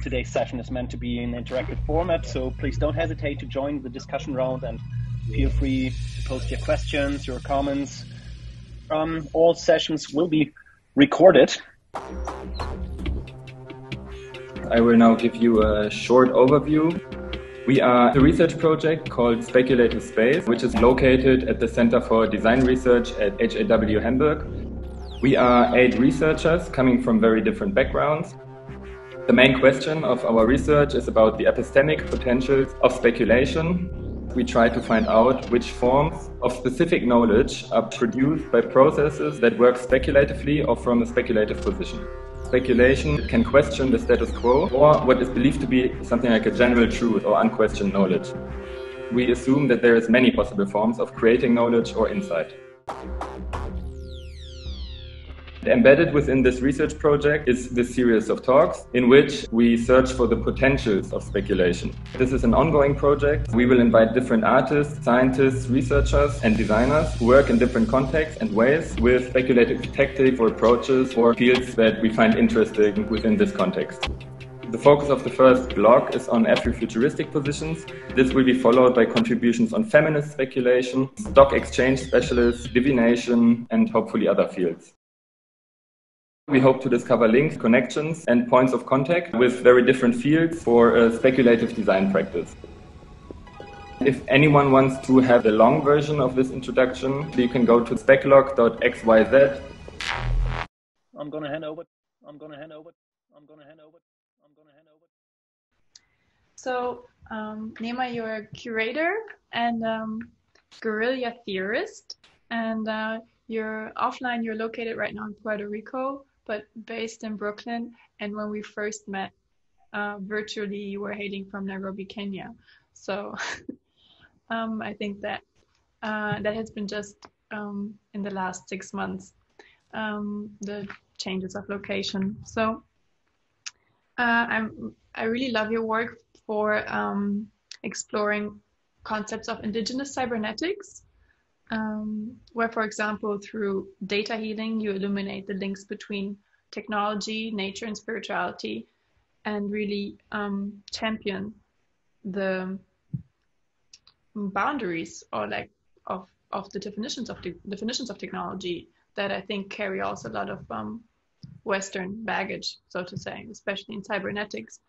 Today's session is meant to be in interactive format, so please don't hesitate to join the discussion round and feel free to post your questions, your comments. All sessions will be recorded. I will now give you a short overview. We are a research project called Speculative Space, which is located at the Center for Design Research at HAW Hamburg. We are 8 researchers coming from very different backgrounds. The main question of our research is about the epistemic potentials of speculation. We try to find out which forms of specific knowledge are produced by processes that work speculatively or from a speculative position. Speculation can question the status quo or what is believed to be something like a general truth or unquestioned knowledge. We assume that there is many possible forms of creating knowledge or insight. Embedded within this research project is this series of talks in which we search for the potentials of speculation. This is an ongoing project. We will invite different artists, scientists, researchers and designers who work in different contexts and ways with speculative tactics or approaches or fields that we find interesting within this context. The focus of the first block is on Afro-futuristic positions. This will be followed by contributions on feminist speculation, stock exchange specialists, divination and hopefully other fields. We hope to discover links, connections, and points of contact with very different fields for a speculative design practice. If anyone wants to have the long version of this introduction, you can go to speclog.xyz. I'm gonna hand over. So, Neema, you're a curator and guerrilla theorist, and you're offline. You're located right now in Puerto Rico, but based in Brooklyn. And when we first met virtually, you were hailing from Nairobi, Kenya. So I think that that has been just in the last 6 months, the changes of location. So I really love your work for exploring concepts of indigenous cybernetics, where, for example, through data healing, you illuminate the links between technology, nature, and spirituality, and really champion the boundaries or like of the definitions of technology that I think carry also a lot of Western baggage, so to say, especially in cybernetics.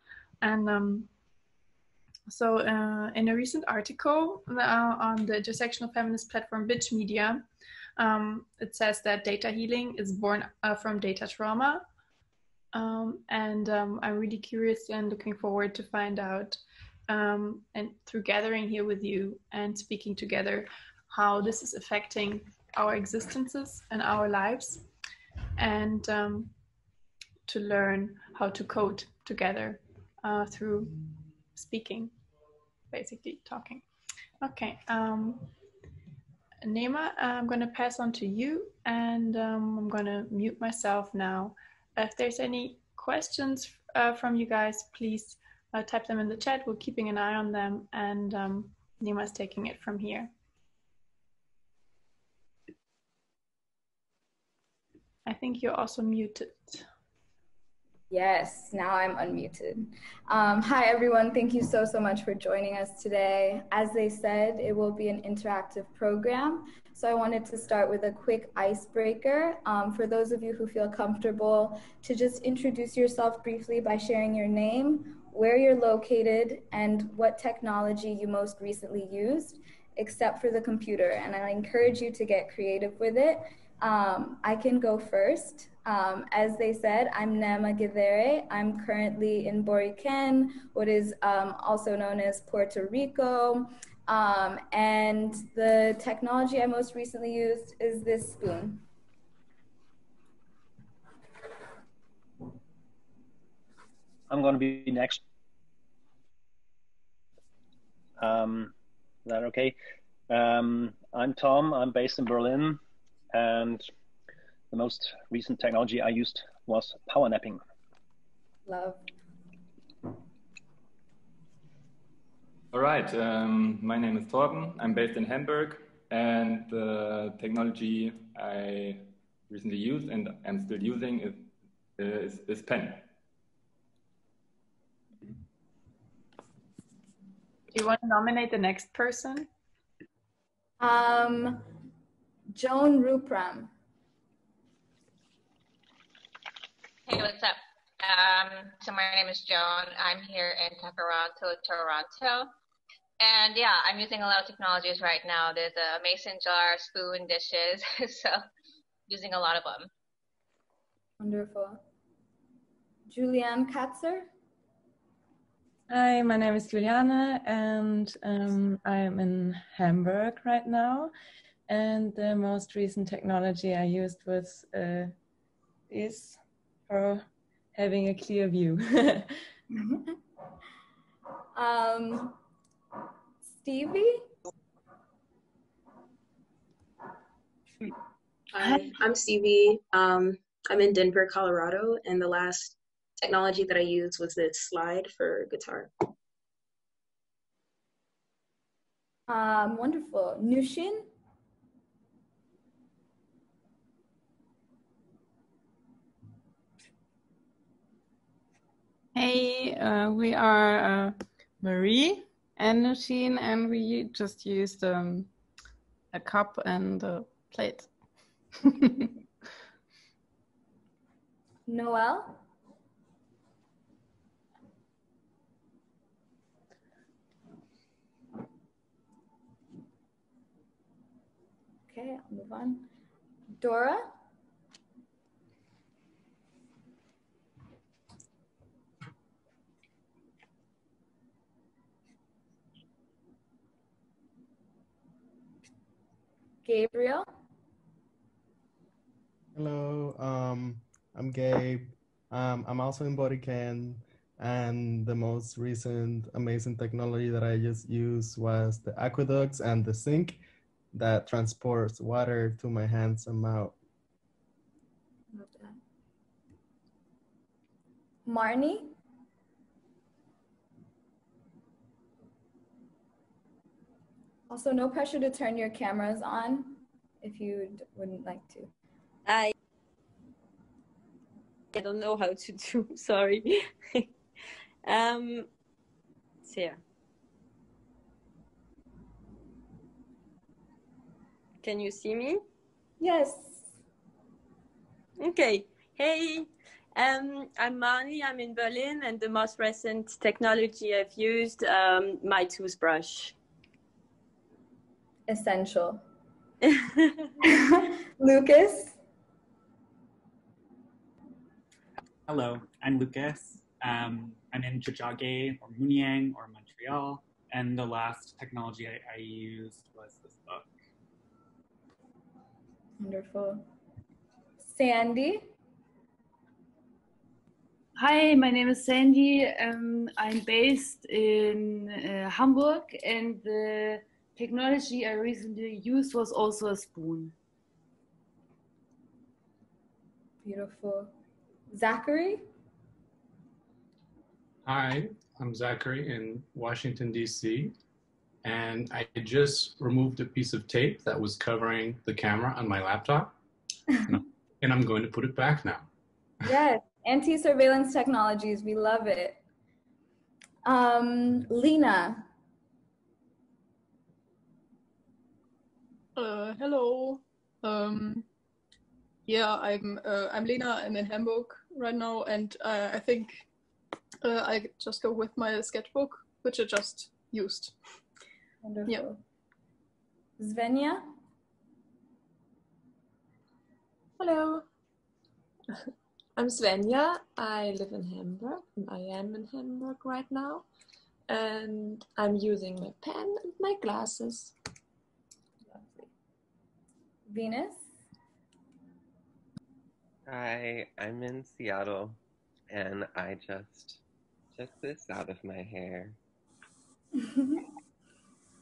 And so in a recent article on the intersectional feminist platform Bitch Media, it says that data healing is born from data trauma. And I'm really curious and looking forward to find out, and through gathering here with you and speaking together, how this is affecting our existences and our lives, and to learn how to code together through speaking, basically talking. Okay, Neema, I'm going to pass on to you, and I'm going to mute myself now. If there's any questions from you guys, please type them in the chat. We're keeping an eye on them, and Neema's taking it from here. I think you're also muted. Yes, now I'm unmuted. Hi, everyone. Thank you so much for joining us today. As they said, it will be an interactive program. So I wanted to start with a quick icebreaker. For those of you who feel comfortable, to just introduce yourself briefly by sharing your name, where you're located, and what technology you most recently used, except for the computer. And I encourage you to get creative with it. I can go first. As they said, I'm Neema Githere. I'm currently in Boriken, what is also known as Puerto Rico. And the technology I most recently used is this spoon. I'm going to be next. Is that okay? I'm Tom. I'm based in Berlin, and the most recent technology I used was power napping. Love. right. My name is Torben. I'm based in Hamburg, and the technology I recently used and am still using is pen. Do you want to nominate the next person? Joan Rupram. Hey, what's up? So my name is Joan. I'm here in Toronto. And yeah, I'm using a lot of technologies right now. There's a mason jar, spoon, dishes. So using a lot of them. Wonderful. Julianne Katzer. Hi, my name is Juliane, and I'm in Hamburg right now. And the most recent technology I used was is for having a clear view. Stevie. Hi, I'm Stevie. I'm in Denver, Colorado, and the last technology that I used was this slide for guitar. Wonderful. Nushin? Hey, we are Marie and Nushin, and we just used a cup and a plate. Noel? Okay, I'll move on. Dora? Gabriel? Hello, I'm Gabe. I'm also in Bodycan, and the most recent amazing technology that I just used was the aqueducts and the sink that transports water to my hands and mouth. Love that. Marnie? Also, no pressure to turn your cameras on if you wouldn't like to. I don't know how to do, sorry. So can you see me? Yes. Okay. Hey, I'm Marnie, I'm in Berlin, and the most recent technology I've used, my toothbrush. Essential. Lucas? Hello, I'm Lucas. I'm in Tiohtià:ke or Muniang or Montreal, and the last technology I used was this book. Wonderful. Sandy? Hi, my name is Sandy. I'm based in Hamburg, and the technology I recently used was also a spoon. Beautiful. Zachary? Hi, I'm Zachary in Washington, D.C., and I just removed a piece of tape that was covering the camera on my laptop, and I'm going to put it back now. Yes, anti-surveillance technologies, we love it. Lena? Hello. Yeah, I'm Lena. I'm in Hamburg right now, and I think I just go with my sketchbook, which I just used. Wonderful. Yeah. Svenja? Hello. I'm Svenja. I live in Hamburg, and I am in Hamburg right now. And I'm using my pen and my glasses. Lovely. Venus? Hi, I'm in Seattle, and I just took this out of my hair.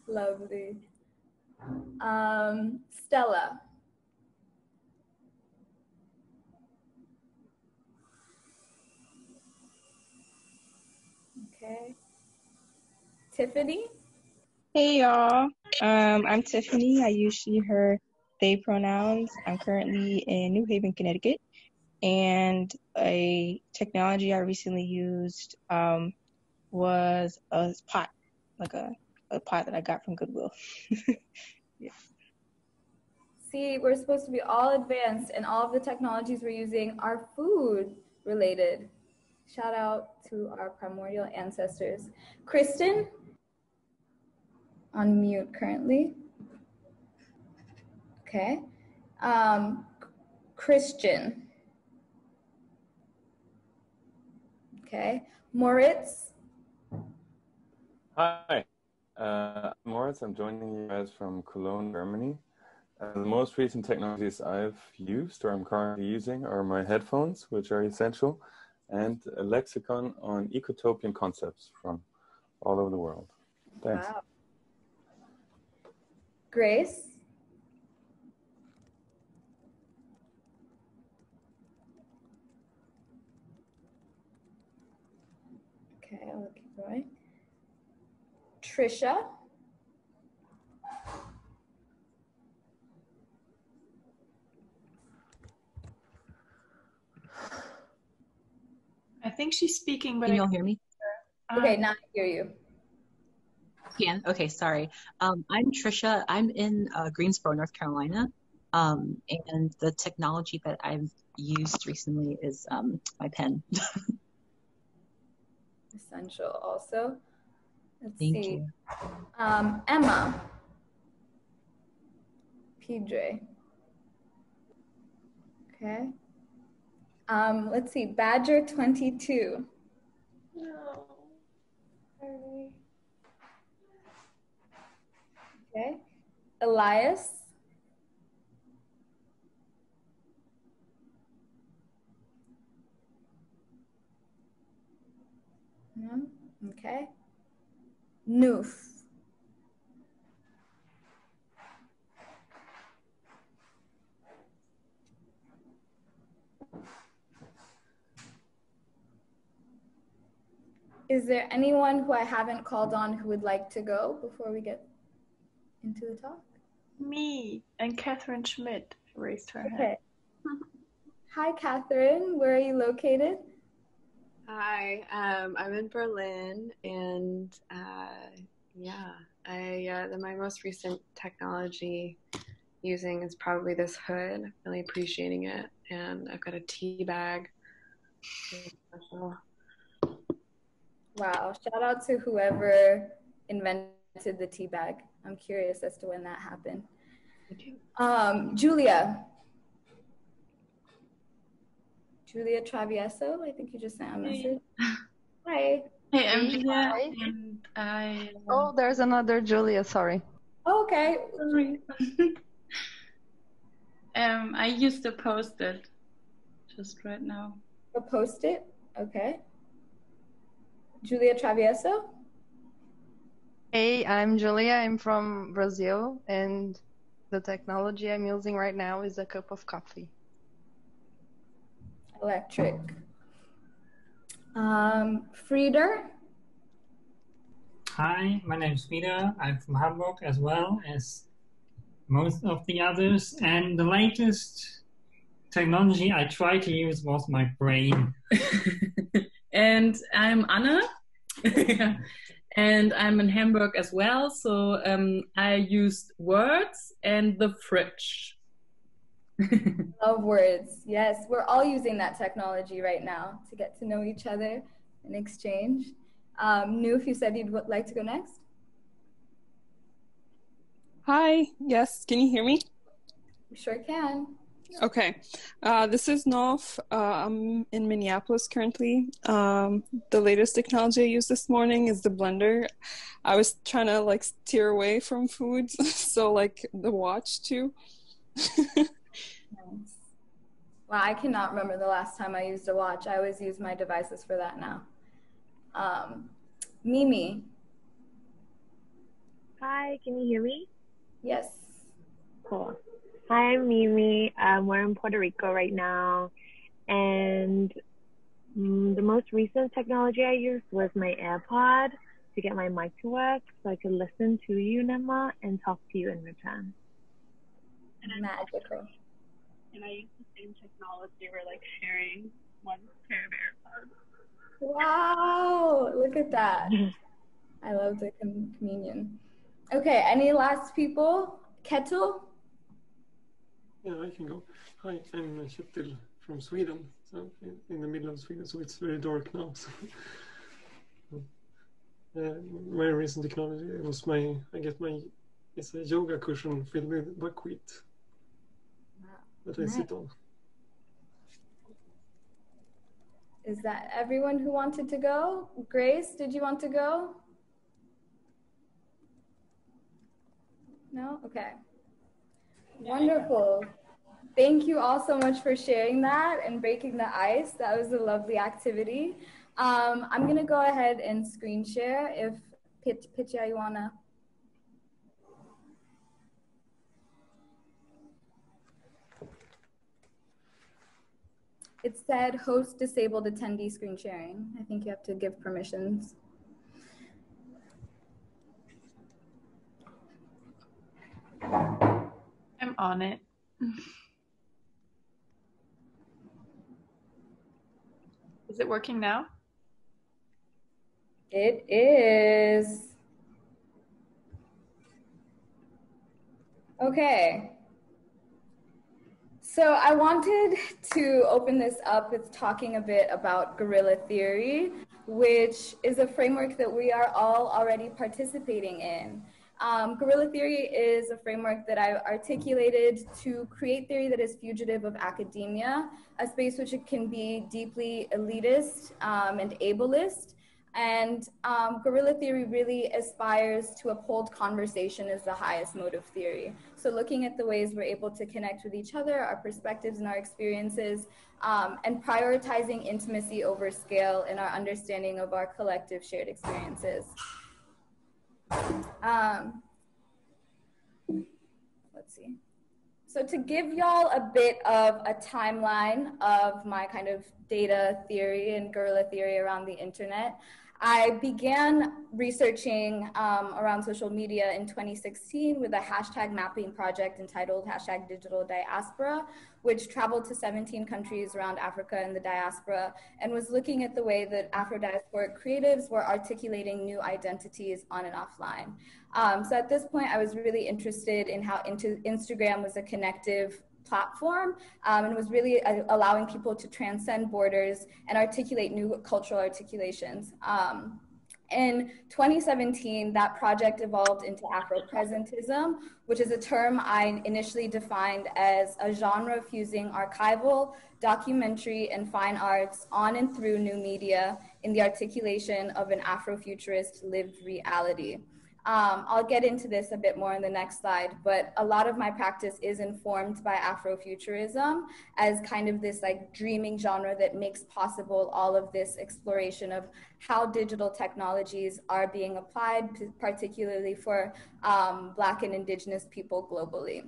Lovely. Stella? Okay. Tiffany? Hey y'all, I'm Tiffany. I use she, her, they pronouns. I'm currently in New Haven, Connecticut, and a technology I recently used was a pot, like a pot that I got from Goodwill. Yeah. See, we're supposed to be all advanced, and all of the technologies we're using are food related. Shout out to our primordial ancestors. Kristen? On mute currently. Okay. Christian. Okay. Moritz. Hi, I'm Moritz. I'm joining you guys from Cologne, Germany. The most recent technologies I've used or I'm currently using are my headphones, which are essential, and a lexicon on ecotopian concepts from all over the world. Thanks. Wow. Grace. Okay, I'll keep going. Trisha. I think she's speaking, but Can you all hear me? Okay, now I hear you. Can? Okay, sorry. I'm Trisha. I'm in Greensboro, North Carolina. And the technology that I've used recently is my pen. Essential also. Let's Thank see. you. Emma. PJ. Okay. Let's see. Badger 22. No. Sorry. Okay. Elias. No. Okay. Noof. Is there anyone who I haven't called on who would like to go before we get into the talk? Me and Catherine Schmidt raised her hand. Okay. Hi, Catherine. Where are you located? Hi, I'm in Berlin, and my most recent technology using is probably this hood. I'm really appreciating it, and I've got a tea bag. Wow, shout out to whoever invented the tea bag. I'm curious as to when that happened. Julia. Julia Travieso, I think you just sent a message. Hi. Hey, I'm Julia, Hi. and I... Oh, there's another Julia, sorry. Oh, okay. Sorry. I used to post it just right now. A post-it? Okay. Julia Travieso? Hey, I'm Julia. I'm from Brazil, and the technology I'm using right now is a cup of coffee. Electric. Frieder? Hi, my name is Frieder. I'm from Hamburg as well as most of the others. And the latest technology I tried to use was my brain. And I'm Anna, and I'm in Hamburg as well. So I used words and the fridge. Love words. Yes, we're all using that technology right now to get to know each other and exchange. Noof, you said you'd like to go next? Hi, yes, can you hear me? We sure can. Okay, this is Nov. I'm in Minneapolis currently. The latest technology I used this morning is the blender. I was trying to like steer away from food, so like the watch too. Nice. Wow, I cannot remember the last time I used a watch. I always use my devices for that now. Mimi. Hi, can you hear me? Yes. Cool. Hi, I'm Mimi. We're in Puerto Rico right now, and the most recent technology I used was my AirPod. to get my mic to work so I could listen to you, Neema, and talk to you in return. Magical. And I use the same technology. We're like sharing one pair of AirPods. Wow, look at that. I love the communion. Okay, any last people? Kettle? Yeah, I can go. Hi, I'm Kjetil from Sweden, so in the middle of Sweden, so it's very dark now. So. My recent technology was it's a yoga cushion filled with buckwheat that I sit on. Is that everyone who wanted to go? Grace, did you want to go? No? Okay. Wonderful. Thank you all so much for sharing that and breaking the ice. That was a lovely activity. I'm going to go ahead and screen share if Pitya, you want to. It said host disabled attendee screen sharing. I think you have to give permissions. I'm on it. Is it working now? It is. Okay. So I wanted to open this up with talking a bit about guerrilla theory, which is a framework that we are all already participating in. Guerrilla theory is a framework that I articulated to create theory that is fugitive of academia, a space which it can be deeply elitist and ableist. And guerrilla theory really aspires to uphold conversation as the highest mode of theory. So looking at the ways we're able to connect with each other, our perspectives and our experiences, and prioritizing intimacy over scale in our understanding of our collective shared experiences. Let's see. So to give y'all a bit of a timeline of my kind of data theory and guerrilla theory around the internet, I began researching around social media in 2016 with a hashtag mapping project entitled #DigitalDiaspora, which traveled to 17 countries around Africa and the diaspora and was looking at the way that Afro-diasporic creatives were articulating new identities on and offline. So at this point, I was really interested in how Instagram was a connective platform and was really allowing people to transcend borders and articulate new cultural articulations. In 2017, that project evolved into Afro-Presentism, which is a term I initially defined as a genre fusing archival, documentary, and fine arts on and through new media in the articulation of an Afrofuturist lived reality. I'll get into this a bit more in the next slide, but a lot of my practice is informed by Afrofuturism as kind of this like dreaming genre that makes possible all of this exploration of how digital technologies are being applied, particularly for Black and Indigenous people globally.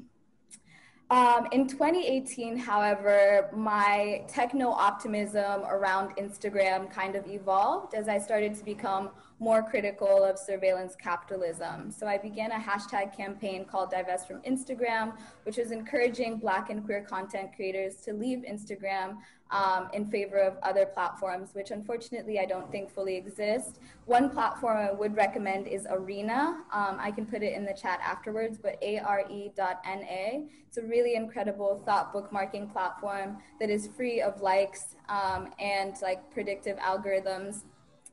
In 2018, however, my techno-optimism around Instagram kind of evolved as I started to become more critical of surveillance capitalism. So I began a hashtag campaign called Divest from Instagram, which is encouraging Black and queer content creators to leave Instagram in favor of other platforms, which unfortunately I don't think fully exist. One platform I would recommend is Arena. I can put it in the chat afterwards, but are.na. It's a really incredible thought bookmarking platform that is free of likes and like predictive algorithms.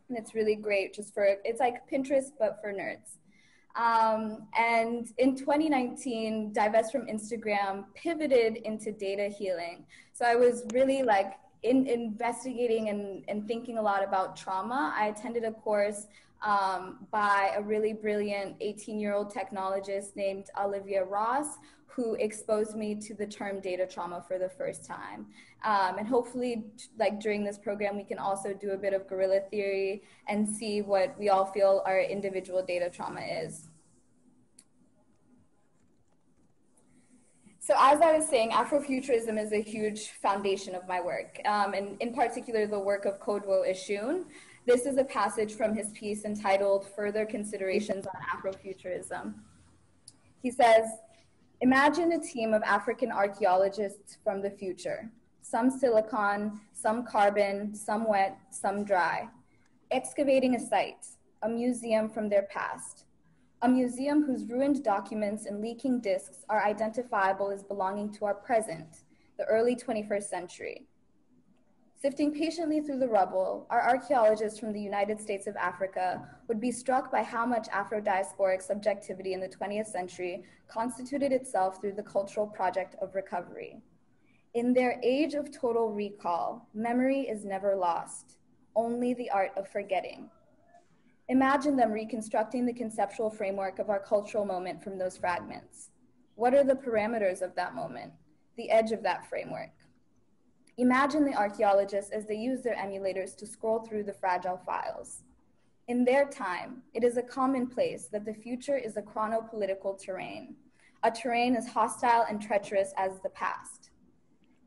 And it's really great just for, it's like Pinterest, but for nerds. And in 2019, Divest from Instagram pivoted into data healing. So I was really like investigating and thinking a lot about trauma. I attended a course by a really brilliant 18-year-old technologist named Olivia Ross, who exposed me to the term data trauma for the first time. And hopefully, like during this program, we can also do a bit of guerrilla theory and see what we all feel our individual data trauma is. So as I was saying, Afrofuturism is a huge foundation of my work, and in particular, the work of Kodwo Eshun. This is a passage from his piece entitled Further Considerations on Afrofuturism. He says, imagine a team of African archaeologists from the future, some silicon, some carbon, some wet, some dry, excavating a site, a museum from their past, a museum whose ruined documents and leaking discs are identifiable as belonging to our present, the early 21st century. Sifting patiently through the rubble, our archaeologists from the United States of Africa would be struck by how much Afro-diasporic subjectivity in the 20th century constituted itself through the cultural project of recovery. In their age of total recall, memory is never lost, only the art of forgetting. Imagine them reconstructing the conceptual framework of our cultural moment from those fragments. What are the parameters of that moment, the edge of that framework? Imagine the archaeologists as they use their emulators to scroll through the fragile files. In their time, it is a commonplace that the future is a chronopolitical terrain, a terrain as hostile and treacherous as the past.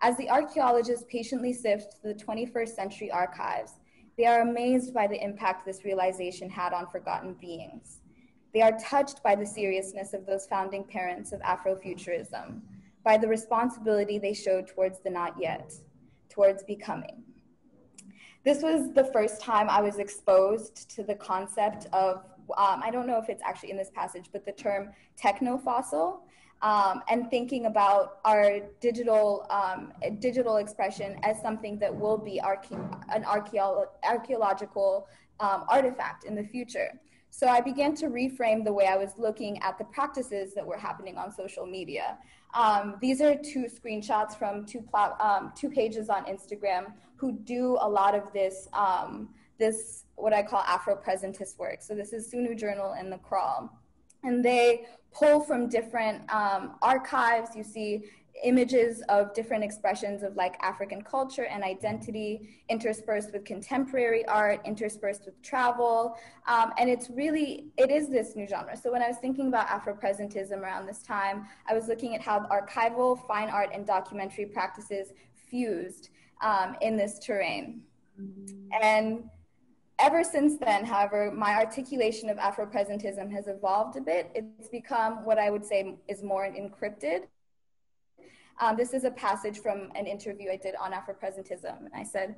As the archaeologists patiently sift the 21st century archives, they are amazed by the impact this realization had on forgotten beings. They are touched by the seriousness of those founding parents of Afrofuturism, by the responsibility they showed towards the not yet, towards becoming. This was the first time I was exposed to the concept of, I don't know if it's actually in this passage, but the term techno-fossil, and thinking about our digital expression as something that will be an archaeological artifact in the future. So I began to reframe the way I was looking at the practices that were happening on social media. These are two screenshots from two pages on Instagram who do a lot of this, this what I call Afro-Presentist work. So this is Sunu Journal and The Crawl. And they pull from different archives. You see images of different expressions of like African culture and identity, interspersed with contemporary art, interspersed with travel. And it is this new genre. So when I was thinking about Afro-Presentism around this time, I was looking at how archival, fine art, and documentary practices fused in this terrain. And ever since then, however, my articulation of Afro-Presentism has evolved a bit. It's become what I would say is more encrypted. This is a passage from an interview I did on Afro-Presentism. And I said,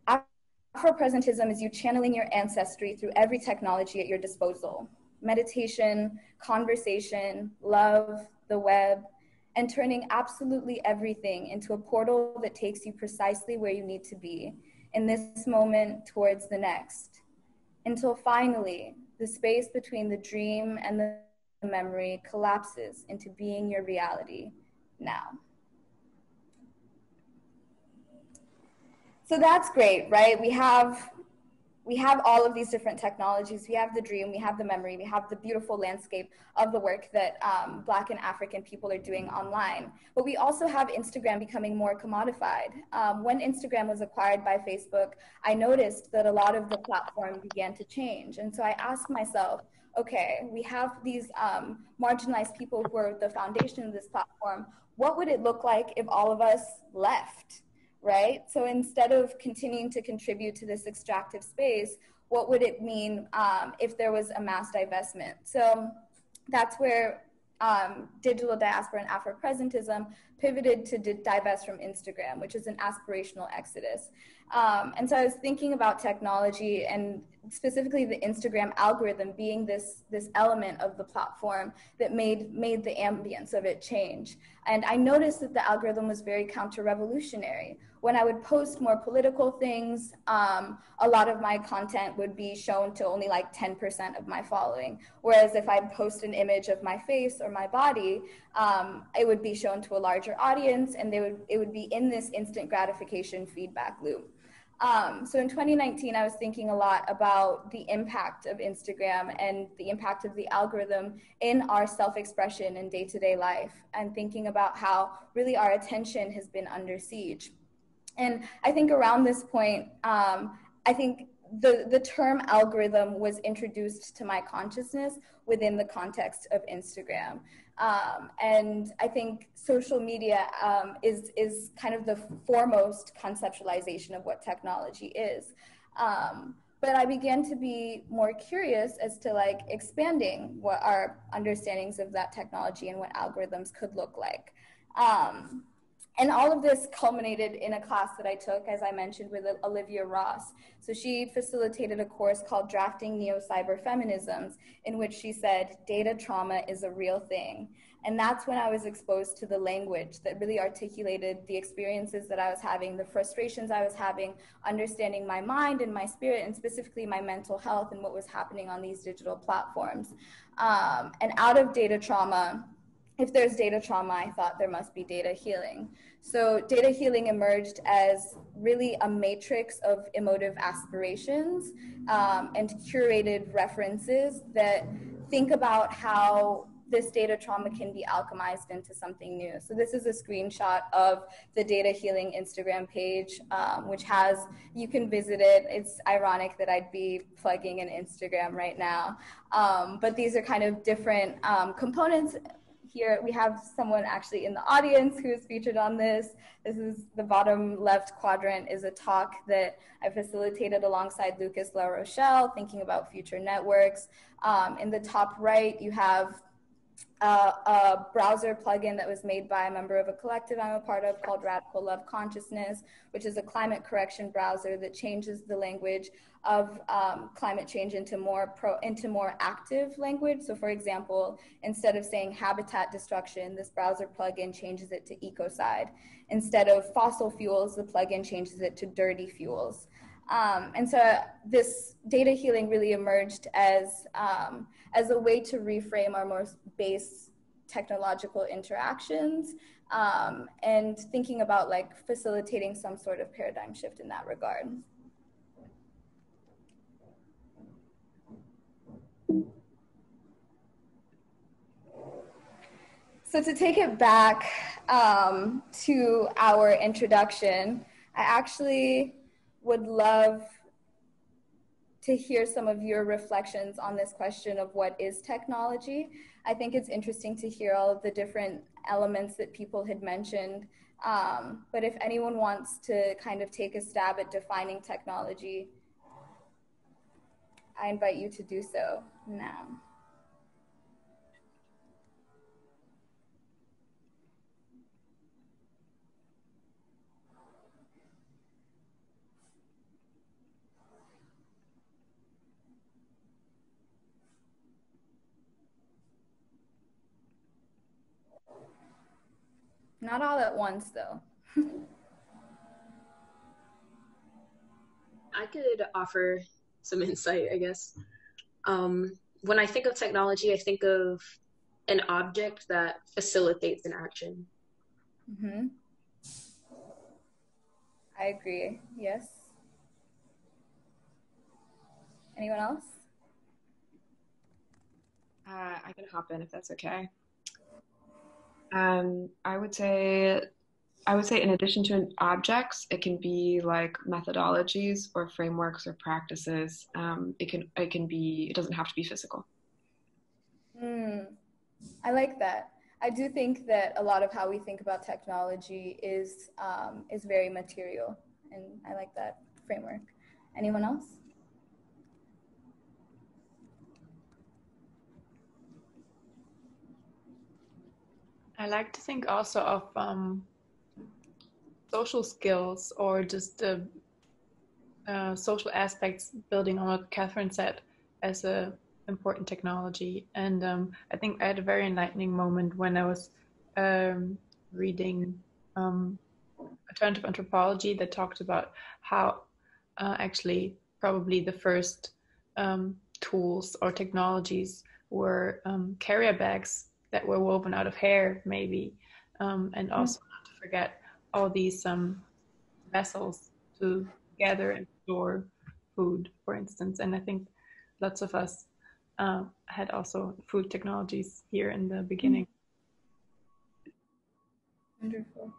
Afro-Presentism is you channeling your ancestry through every technology at your disposal. Meditation, conversation, love, the web, and turning absolutely everything into a portal that takes you precisely where you need to be in this moment towards the next, until finally the space between the dream and the memory collapses into being your reality now. So that's great, right? We have all of these different technologies. We have the dream, we have the memory, we have the beautiful landscape of the work that Black and African people are doing online. But we also have Instagram becoming more commodified. When Instagram was acquired by Facebook, I noticed that a lot of the platform began to change. And so I asked myself, okay, we have these marginalized people who are the foundation of this platform. What would it look like if all of us left? Right? So instead of continuing to contribute to this extractive space, what would it mean if there was a mass divestment? So that's where digital diaspora and Afro-Presentism pivoted to divest from Instagram, which is an aspirational exodus. And so I was thinking about technology and specifically the Instagram algorithm being this element of the platform that made the ambience of it change. And I noticed that the algorithm was very counter-revolutionary. When I would post more political things, a lot of my content would be shown to only like 10% of my following. Whereas if I post an image of my face or my body, it would be shown to a larger audience, and it would be in this instant gratification feedback loop. So in 2019, I was thinking a lot about the impact of Instagram and the impact of the algorithm in our self-expression in day-to-day life, and thinking about how really our attention has been under siege. And I think around this point, I think the term algorithm was introduced to my consciousness within the context of Instagram. And I think social media is kind of the foremost conceptualization of what technology is. But I began to be more curious as to like expanding what our understandings of that technology and what algorithms could look like. And all of this culminated in a class that I took, as I mentioned, with Olivia Ross. So she facilitated a course called Drafting Neo-Cyberfeminisms, in which she said, data trauma is a real thing. And that's when I was exposed to the language that really articulated the experiences that I was having, the frustrations I was having, understanding my mind and my spirit, and specifically my mental health and what was happening on these digital platforms. And out of data trauma, if there's data trauma, I thought there must be data healing. So data healing emerged as really a matrix of emotive aspirations and curated references that think about how this data trauma can be alchemized into something new. So this is a screenshot of the data healing Instagram page, which has, you can visit it. It's ironic that I'd be plugging an Instagram right now. But these are kind of different components. Here we have someone actually in the audience who is featured on this. This is the bottom left quadrant is a talk that I facilitated alongside Lucas La Rochelle, thinking about future networks. In the top right, you have a browser plugin that was made by a member of a collective I'm a part of called Radical Love Consciousness, which is a climate correction browser that changes the language of climate change into more active language. So for example, instead of saying habitat destruction, this browser plugin changes it to ecocide. Instead of fossil fuels, the plugin changes it to dirty fuels. And so this data healing really emerged as a way to reframe our more base technological interactions and thinking about like facilitating some sort of paradigm shift in that regard. So to take it back to our introduction, I actually would love to hear some of your reflections on this question of what is technology. I think it's interesting to hear all of the different elements that people had mentioned. But if anyone wants to kind of take a stab at defining technology, I invite you to do so now. Not all at once, though. I could offer some insight, I guess. When I think of technology, I think of an object that facilitates an action. Mm-hmm. I agree. Yes. Anyone else? I can hop in if that's okay. I would say in addition to objects, it can be like methodologies or frameworks or practices. It doesn't have to be physical. I like that. I do think that a lot of how we think about technology is very material, and I like that framework. Anyone else? I like to think also of social skills or just social aspects, building on what Catherine said, as a important technology. And I think I had a very enlightening moment when I was reading alternative anthropology that talked about how actually probably the first tools or technologies were carrier bags that were woven out of hair, maybe, and also not to forget all these vessels to gather and store food, for instance. And I think lots of us had also food technologies here in the beginning. Wonderful.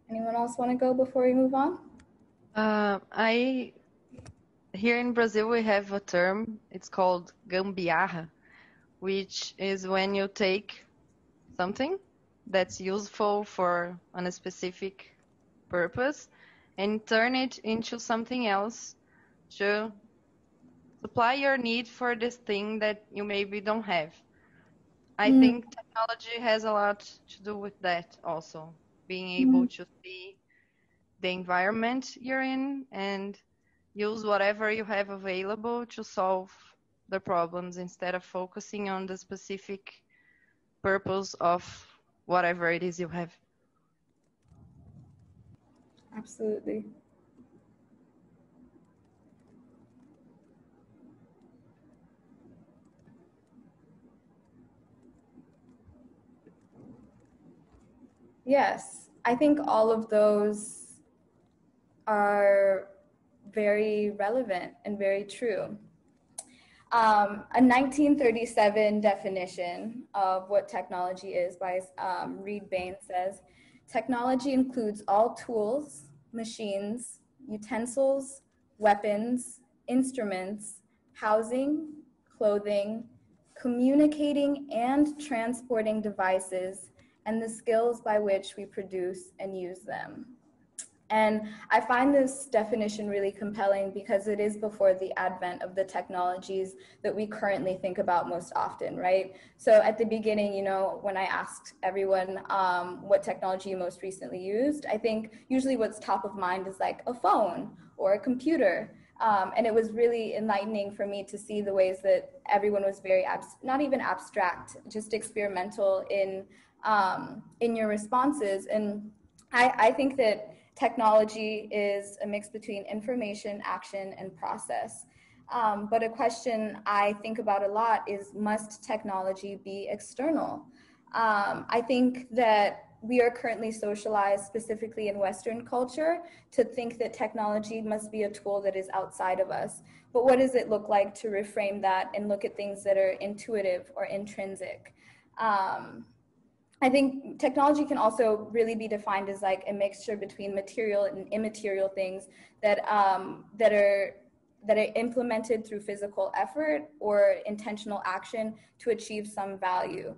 Anyone else want to go before we move on? Here in Brazil, we have a term, it's called gambiarra, which is when you take something that's useful for a specific purpose, and turn it into something else to supply your need for this thing that you maybe don't have. I think technology has a lot to do with that also, being able to see the environment you're in and use whatever you have available to solve the problems instead of focusing on the specific purpose of whatever it is you have. Absolutely. Yes, I think all of those are very relevant and very true. A 1937 definition of what technology is by Reed Bain says, technology includes all tools, machines, utensils, weapons, instruments, housing, clothing, communicating and transporting devices, and the skills by which we produce and use them. And I find this definition really compelling because it is before the advent of the technologies that we currently think about most often, right? So at the beginning, you know, when I asked everyone what technology you most recently used, I think usually what's top of mind is like a phone or a computer. And it was really enlightening for me to see the ways that everyone was very, not even abstract, just experimental in your responses. And I think that technology is a mix between information, action, and process. But a question I think about a lot is, must technology be external? I think that we are currently socialized, specifically in Western culture, to think that technology must be a tool that is outside of us. But what does it look like to reframe that and look at things that are intuitive or intrinsic? I think technology can also really be defined as like a mixture between material and immaterial things that are implemented through physical effort or intentional action to achieve some value.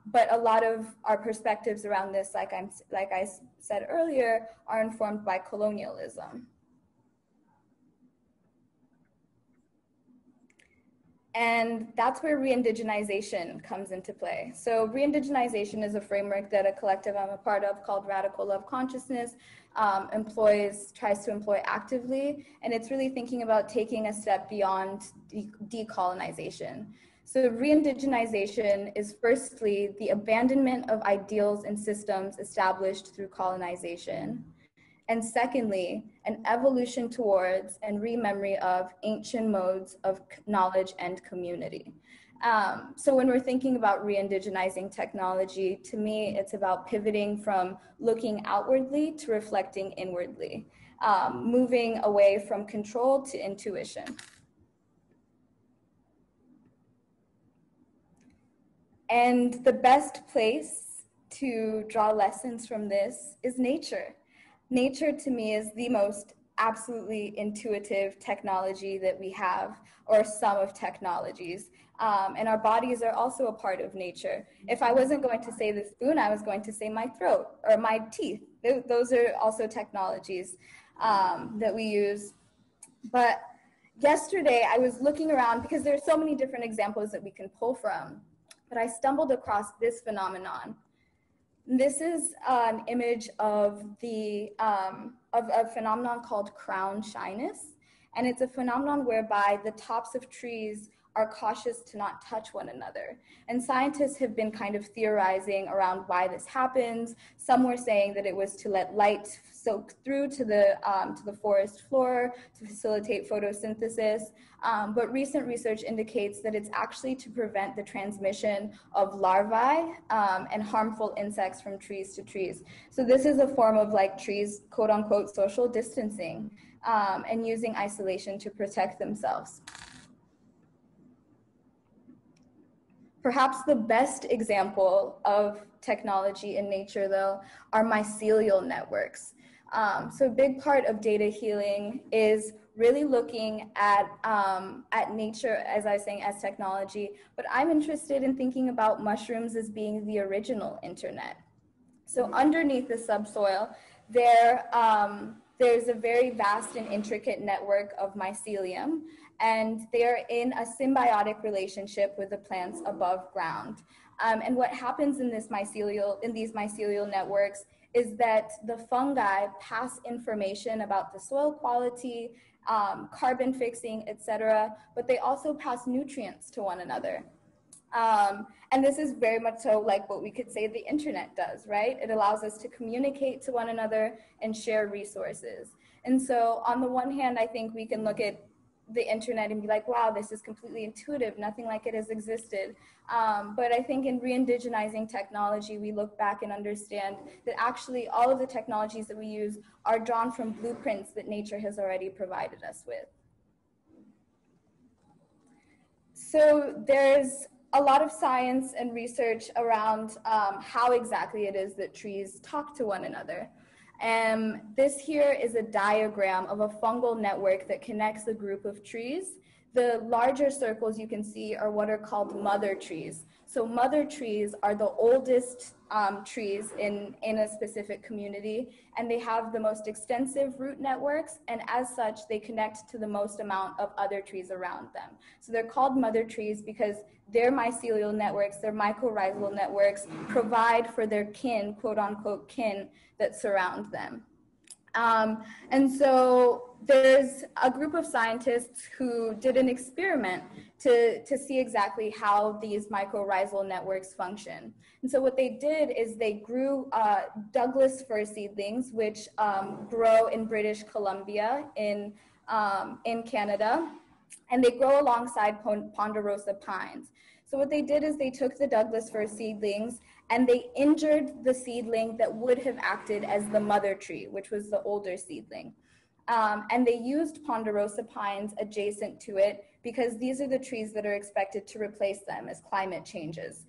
But a lot of our perspectives around this, like I said earlier, are informed by colonialism. And that's where reindigenization comes into play. So reindigenization is a framework that a collective I'm a part of called Radical Love Consciousness tries to employ actively. And it's really thinking about taking a step beyond decolonization. So reindigenization is firstly the abandonment of ideals and systems established through colonization. And secondly, an evolution towards and rememory of ancient modes of knowledge and community. So when we're thinking about re-indigenizing technology, to me, it's about pivoting from looking outwardly to reflecting inwardly, moving away from control to intuition. And the best place to draw lessons from this is nature. Nature to me is the most absolutely intuitive technology that we have, or sum of technologies. And our bodies are also a part of nature. If I wasn't going to say the spoon, I was going to say my throat or my teeth. Those are also technologies that we use. But yesterday I was looking around because there are so many different examples that we can pull from, but I stumbled across this phenomenon. This is an image of a phenomenon called crown shyness. And it's a phenomenon whereby the tops of trees are cautious to not touch one another. And scientists have been kind of theorizing around why this happens. Some were saying that it was to let light soak through to the forest floor to facilitate photosynthesis. But recent research indicates that it's actually to prevent the transmission of larvae and harmful insects from trees to trees. So this is a form of like trees, quote unquote, social distancing and using isolation to protect themselves. Perhaps the best example of technology in nature, though, are mycelial networks. So a big part of data healing is really looking at nature, as I was saying, as technology, but I'm interested in thinking about mushrooms as being the original internet. So underneath the subsoil, there there's a very vast and intricate network of mycelium, and they are in a symbiotic relationship with the plants above ground. And what happens in these mycelial networks is that the fungi pass information about the soil quality, carbon fixing, etc., but they also pass nutrients to one another. And this is very much so like what we could say the internet does, right? It allows us to communicate to one another and share resources. And so on the one hand, I think we can look at the internet and be like, wow, this is completely intuitive, nothing like it has existed. But I think in re-indigenizing technology, we look back and understand that actually all of the technologies that we use are drawn from blueprints that nature has already provided us with. So there's a lot of science and research around how exactly it is that trees talk to one another. This here is a diagram of a fungal network that connects a group of trees. The larger circles you can see are what are called mother trees. So mother trees are the oldest trees in a specific community, and they have the most extensive root networks, and as such, they connect to the most amount of other trees around them. So they're called mother trees because their mycelial networks, their mycorrhizal networks, provide for their kin, quote unquote kin, that surround them. And so there's a group of scientists who did an experiment to see exactly how these mycorrhizal networks function. And so what they did is they grew Douglas fir seedlings, which grow in British Columbia in Canada, and they grow alongside ponderosa pines. So what they did is they took the Douglas fir seedlings and they injured the seedling that would have acted as the mother tree, which was the older seedling. And they used ponderosa pines adjacent to it because these are the trees that are expected to replace them as climate changes.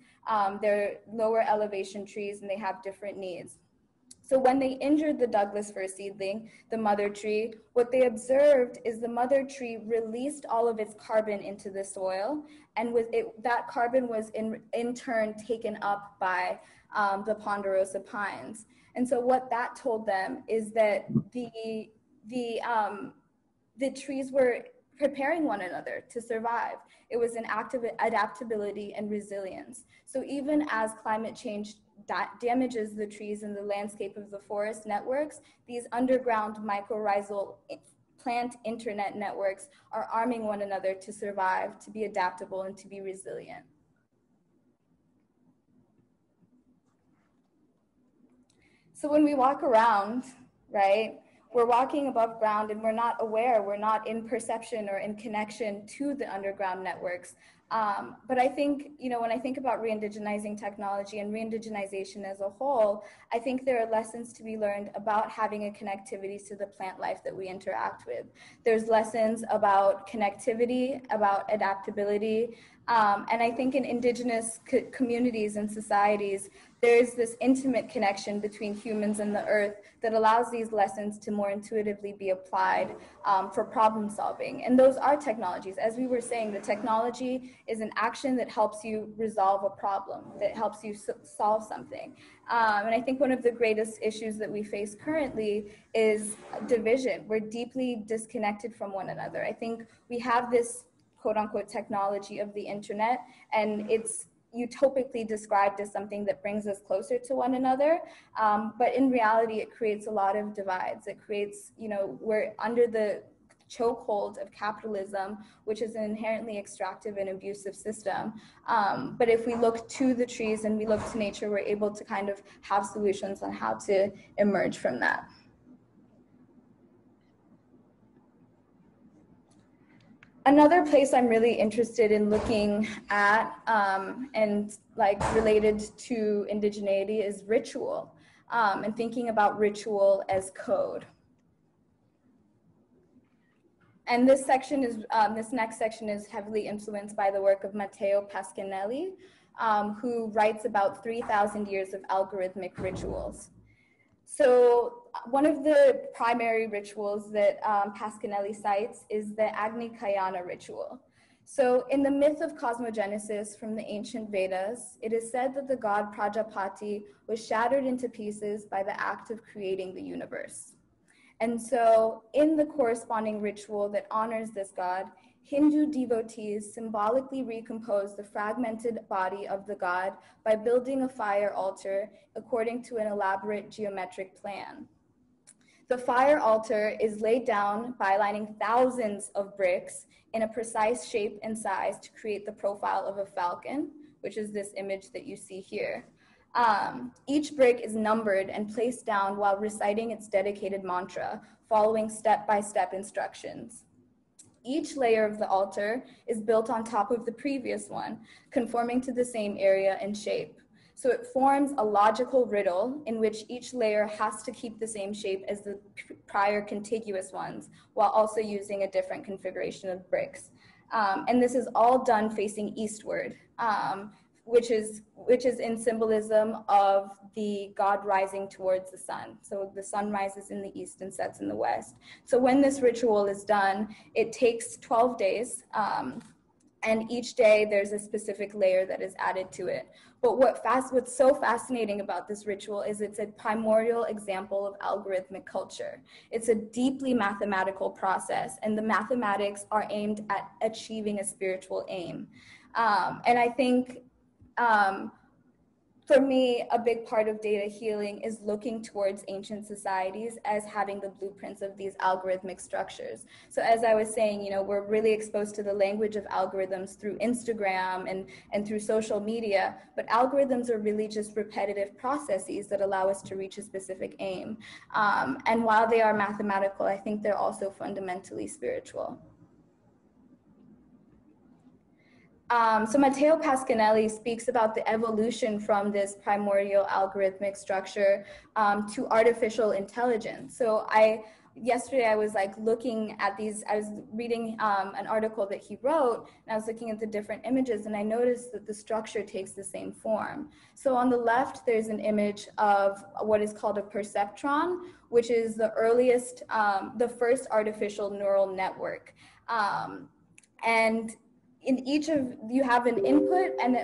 They're lower elevation trees and they have different needs. So when they injured the Douglas fir seedling, the mother tree, what they observed is the mother tree released all of its carbon into the soil, and that carbon was in turn taken up by the ponderosa pines. And so what that told them is that the trees were preparing one another to survive. It was an act of adaptability and resilience. So even as climate change damages the trees and the landscape of the forest networks, these underground mycorrhizal plant internet networks are arming one another to survive, to be adaptable, and to be resilient. So when we walk around, right, we're walking above ground and we're not aware, we're not in perception or in connection to the underground networks. But I think, when I think about re-indigenizing technology and re-indigenization as a whole, I think there are lessons to be learned about having a connectivity to the plant life that we interact with. There's lessons about connectivity, about adaptability, and I think in indigenous communities and societies, there's this intimate connection between humans and the earth that allows these lessons to more intuitively be applied for problem solving. And those are technologies. As we were saying, the technology is an action that helps you resolve a problem, that helps you solve something. And I think one of the greatest issues that we face currently is division. We're deeply disconnected from one another. I think we have this quote unquote technology of the internet, and it's utopically described as something that brings us closer to one another. But in reality, it creates a lot of divides. It creates, we're under the chokehold of capitalism, which is an inherently extractive and abusive system. But if we look to the trees and we look to nature, we're able to kind of have solutions on how to emerge from that. Another place I'm really interested in looking at and related to indigeneity is ritual, and thinking about ritual as code. And this section is, this next section is heavily influenced by the work of Matteo Pasquinelli, who writes about 3,000 years of algorithmic rituals. So one of the primary rituals that Pasquinelli cites is the Agni Kayana ritual. So in the myth of cosmogenesis from the ancient Vedas, it is said that the god Prajapati was shattered into pieces by the act of creating the universe. And so in the corresponding ritual that honors this god, Hindu devotees symbolically recompose the fragmented body of the god by building a fire altar according to an elaborate geometric plan. The fire altar is laid down by lining thousands of bricks in a precise shape and size to create the profile of a falcon, which is this image that you see here. Each brick is numbered and placed down while reciting its dedicated mantra, following step-by-step instructions. Each layer of the altar is built on top of the previous one, conforming to the same area and shape. So it forms a logical riddle in which each layer has to keep the same shape as the prior contiguous ones, while also using a different configuration of bricks. And this is all done facing eastward, which is in symbolism of the god rising towards the sun. So the sun rises in the east and sets in the west. So when this ritual is done, it takes 12 days, and each day there's a specific layer that is added to it. But what's so fascinating about this ritual is it's a primordial example of algorithmic culture. It's a deeply mathematical process, and the mathematics are aimed at achieving a spiritual aim. And I think for me, a big part of data healing is looking towards ancient societies as having the blueprints of these algorithmic structures. So as I was saying, we're really exposed to the language of algorithms through Instagram and through social media, but algorithms are really just repetitive processes that allow us to reach a specific aim. And while they are mathematical, I think they're also fundamentally spiritual. So Matteo Pasquinelli speaks about the evolution from this primordial algorithmic structure to artificial intelligence. So yesterday I was looking at these, I was reading an article that he wrote, and I was looking at the different images, and I noticed that the structure takes the same form. So on the left, there's an image of what is called a perceptron, which is the earliest, the first artificial neural network. And in each of, you have an input and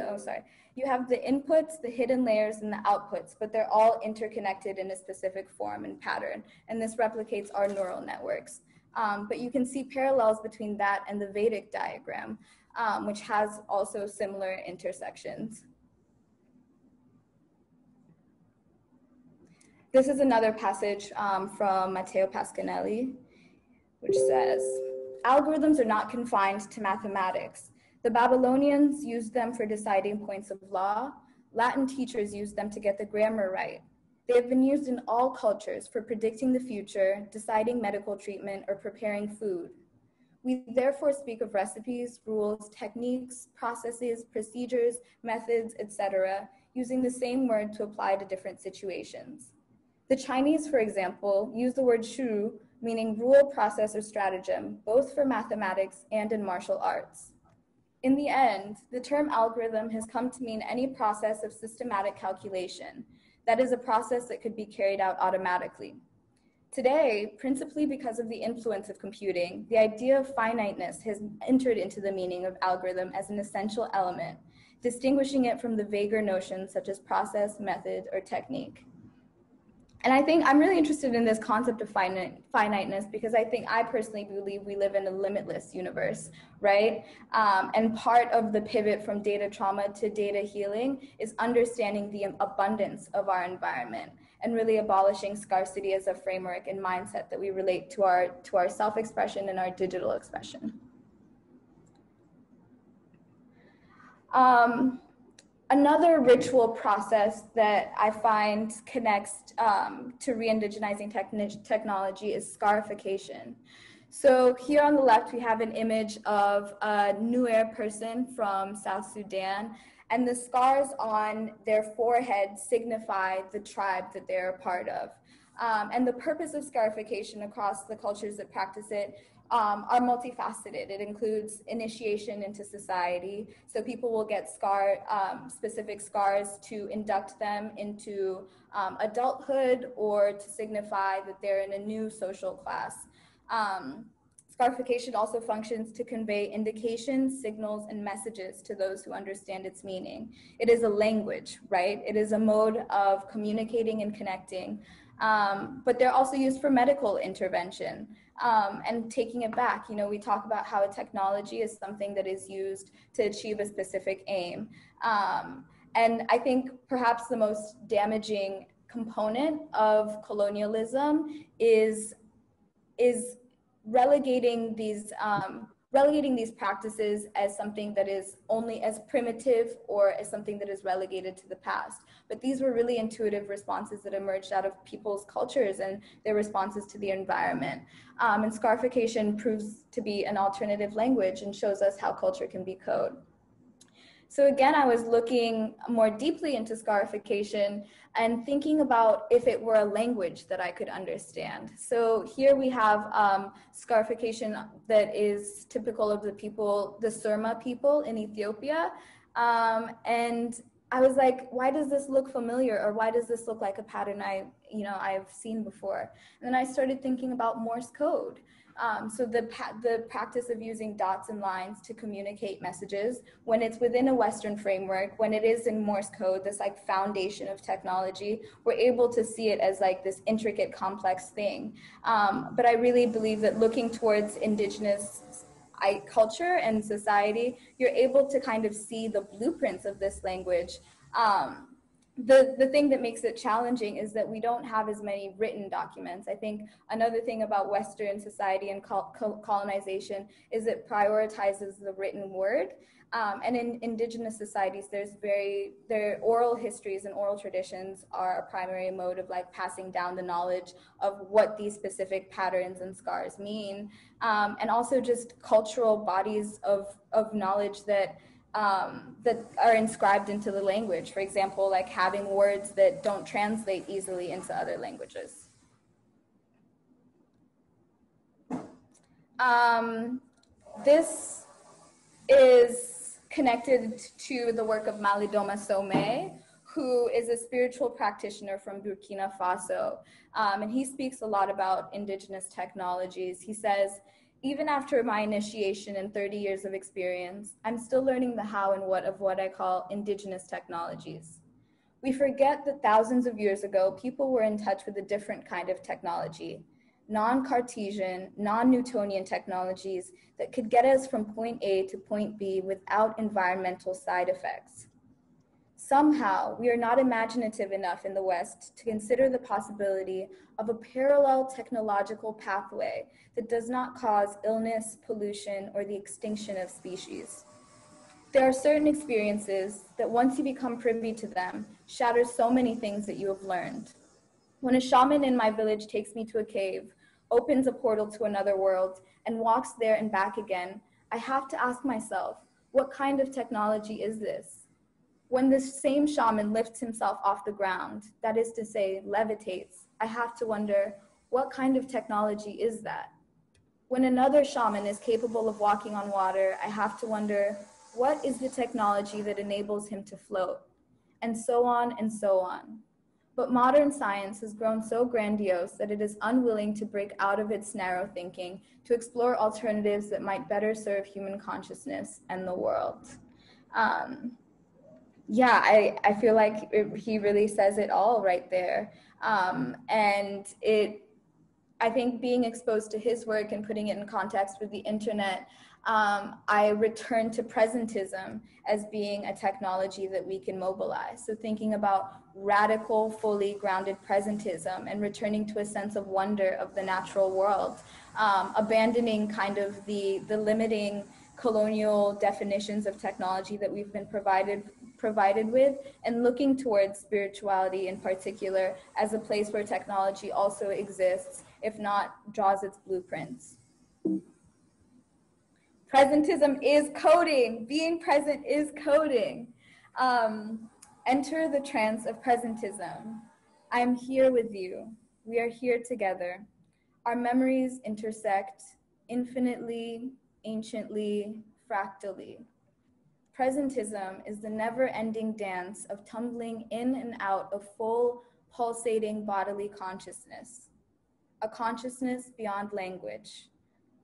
you have the inputs, the hidden layers, and the outputs, but they're all interconnected in a specific form and pattern. And this replicates our neural networks. But you can see parallels between that and the Vedic diagram, which has also similar intersections. This is another passage from Matteo Pasquinelli, which says, "Algorithms are not confined to mathematics. The Babylonians used them for deciding points of law. Latin teachers used them to get the grammar right. They have been used in all cultures for predicting the future, deciding medical treatment, or preparing food. We therefore speak of recipes, rules, techniques, processes, procedures, methods, etc., using the same word to apply to different situations. The Chinese, for example, use the word shu, meaning rule, process, or stratagem, both for mathematics and in martial arts. In the end, the term algorithm has come to mean any process of systematic calculation, that is, a process that could be carried out automatically. Today, principally because of the influence of computing, the idea of finiteness has entered into the meaning of algorithm as an essential element, distinguishing it from the vaguer notions such as process, method, or technique." And I think I'm really interested in this concept of finiteness because I personally believe we live in a limitless universe, right? And part of the pivot from data trauma to data healing is understanding the abundance of our environment and really abolishing scarcity as a framework and mindset that we relate to our self-expression and our digital expression. Another ritual process that I find connects to reindigenizing technology is scarification. So here on the left, we have an image of a Nuer person from South Sudan, and the scars on their forehead signify the tribe that they're a part of. And the purpose of scarification across the cultures that practice it are multifaceted. It includes initiation into society. So people will get specific scars to induct them into adulthood or to signify that they're in a new social class. Scarification also functions to convey indications, signals, and messages to those who understand its meaning. It is a language, right? It is a mode of communicating and connecting. But they're also used for medical intervention. And taking it back, you know, we talk about how a technology is something that is used to achieve a specific aim. And I think perhaps the most damaging component of colonialism is relegating these practices as something that is only as primitive or as something that is relegated to the past. But these were really intuitive responses that emerged out of people's cultures and their responses to the environment. And scarification proves to be an alternative language and shows us how culture can be code. So again, I was looking more deeply into scarification and thinking about if it were a language that I could understand. So here we have scarification that is typical of the people, the Surma people in Ethiopia. And I was like, why does this look familiar? Or why does this look like a pattern I've seen before? And then I started thinking about Morse code. So the practice of using dots and lines to communicate messages, when it's within a Western framework, when it is in Morse code, this like foundation of technology, we're able to see it as like this intricate, complex thing. But I really believe that looking towards indigenous culture and society, you're able to kind of see the blueprints of this language. The thing that makes it challenging is that we don't have as many written documents. I think another thing about Western society and colonization is it prioritizes the written word. And in indigenous societies, their oral histories and oral traditions are a primary mode of like passing down the knowledge of what these specific patterns and scars mean. And also just cultural bodies of knowledge that are inscribed into the language. For example, like having words that don't translate easily into other languages. This is connected to the work of Malidoma Somé, who is a spiritual practitioner from Burkina Faso. And he speaks a lot about indigenous technologies. He says, even after my initiation and 30 years of experience, I'm still learning the how and what of what I call indigenous technologies. We forget that thousands of years ago, people were in touch with a different kind of technology, non-Cartesian, non-Newtonian technologies that could get us from point A to point B without environmental side effects. Somehow, we are not imaginative enough in the West to consider the possibility of a parallel technological pathway that does not cause illness, pollution, or the extinction of species. There are certain experiences that once you become privy to them, shatter so many things that you have learned. When a shaman in my village takes me to a cave, opens a portal to another world, and walks there and back again, I have to ask myself, what kind of technology is this? When this same shaman lifts himself off the ground, that is to say, levitates, I have to wonder, what kind of technology is that? When another shaman is capable of walking on water, I have to wonder, what is the technology that enables him to float? And so on and so on. But modern science has grown so grandiose that it is unwilling to break out of its narrow thinking to explore alternatives that might better serve human consciousness and the world. Yeah, I feel like he really says it all right there. And I think being exposed to his work and putting it in context with the internet, I returned to presentism as being a technology that we can mobilize. So thinking about radical, fully grounded presentism and returning to a sense of wonder of the natural world, abandoning kind of the limiting colonial definitions of technology that we've been provided with, and looking towards spirituality in particular as a place where technology also exists, if not draws its blueprints. Presentism is coding. Being present is coding. Enter the trance of presentism. I am here with you. We are here together. Our memories intersect infinitely, anciently, fractally. Presentism is the never-ending dance of tumbling in and out of full, pulsating bodily consciousness, a consciousness beyond language.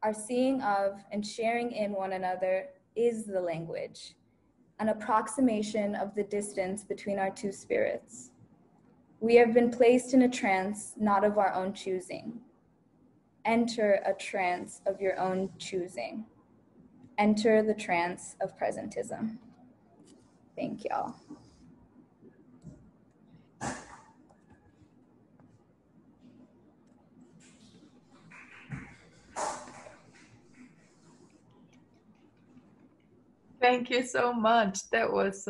Our seeing of and sharing in one another is the language, an approximation of the distance between our two spirits. We have been placed in a trance not of our own choosing. Enter a trance of your own choosing. Enter the trance of presentism. Thank y'all. Thank you so much. That was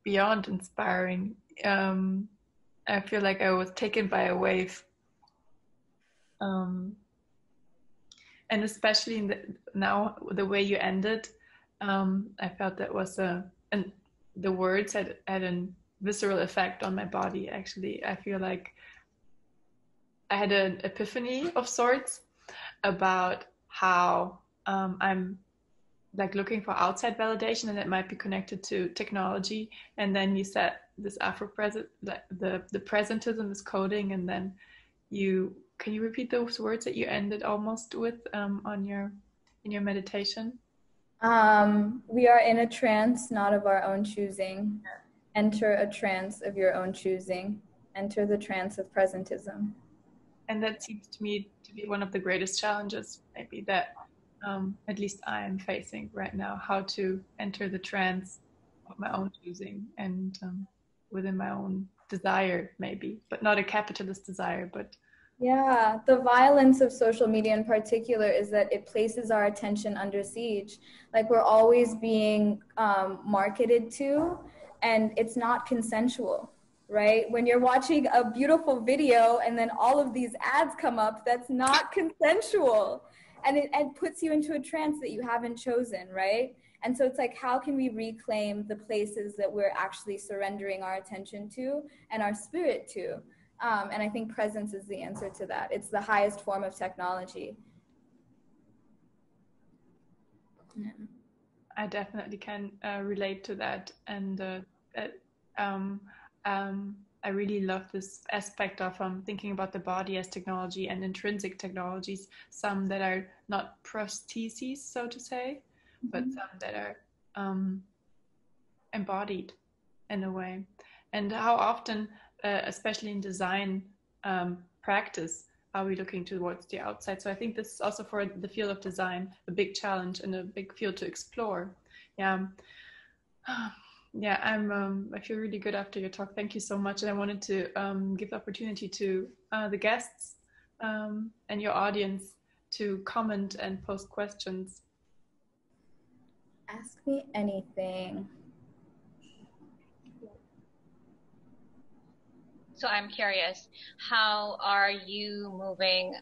beyond inspiring. I feel like I was taken by a wave. And especially now the way you ended, I felt that was and the words had a visceral effect on my body. Actually, I feel like I had an epiphany of sorts about how I'm like looking for outside validation, and it might be connected to technology. And then you said this Afro-present, the presentism is coding, and then can you repeat those words that you ended almost with in your meditation? We are in a trance not of our own choosing. Enter a trance of your own choosing. Enter the trance of presentism. And that seems to me to be one of the greatest challenges, maybe, that at least I am facing right now, how to enter the trance of my own choosing and within my own desire, maybe, but not a capitalist desire, but yeah, the violence of social media in particular is that it places our attention under siege. Like, we're always being marketed to, and it's not consensual, right? When you're watching a beautiful video and then all of these ads come up, that's not consensual. And it puts you into a trance that you haven't chosen, right? And so it's like, how can we reclaim the places that we're actually surrendering our attention to and our spirit to? And I think presence is the answer to that. It's the highest form of technology. Yeah. I definitely can relate to that. And I really love this aspect of thinking about the body as technology and intrinsic technologies, some that are not prostheses, so to say, but some that are embodied in a way. And how often, especially in design practice, are we looking towards the outside? So I think this is also for the field of design a big challenge and a big field to explore. Yeah. Yeah, I feel really good after your talk. Thank you so much. And I wanted to give the opportunity to the guests and your audience to comment and post questions. Ask me anything. So I'm curious, how are you moving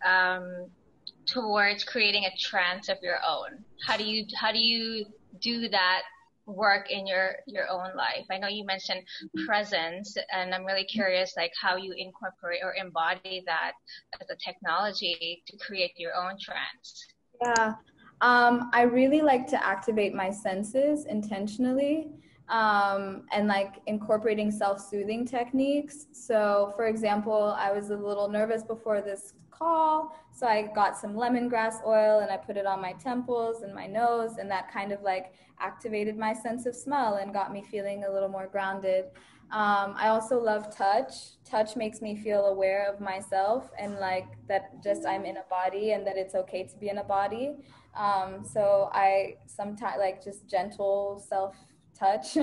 towards creating a trance of your own? How do you do that work in your own life? I know you mentioned presence, and I'm really curious, like, how you incorporate or embody that as a technology to create your own trance. Yeah, I really like to activate my senses intentionally, and like incorporating self-soothing techniques. So for example, I was a little nervous before this call, so I got some lemongrass oil and I put it on my temples and my nose, and that kind of like activated my sense of smell and got me feeling a little more grounded. I also love touch. Touch makes me feel aware of myself and like that just I'm in a body and that it's okay to be in a body. So I sometimes like just gentle self-touch.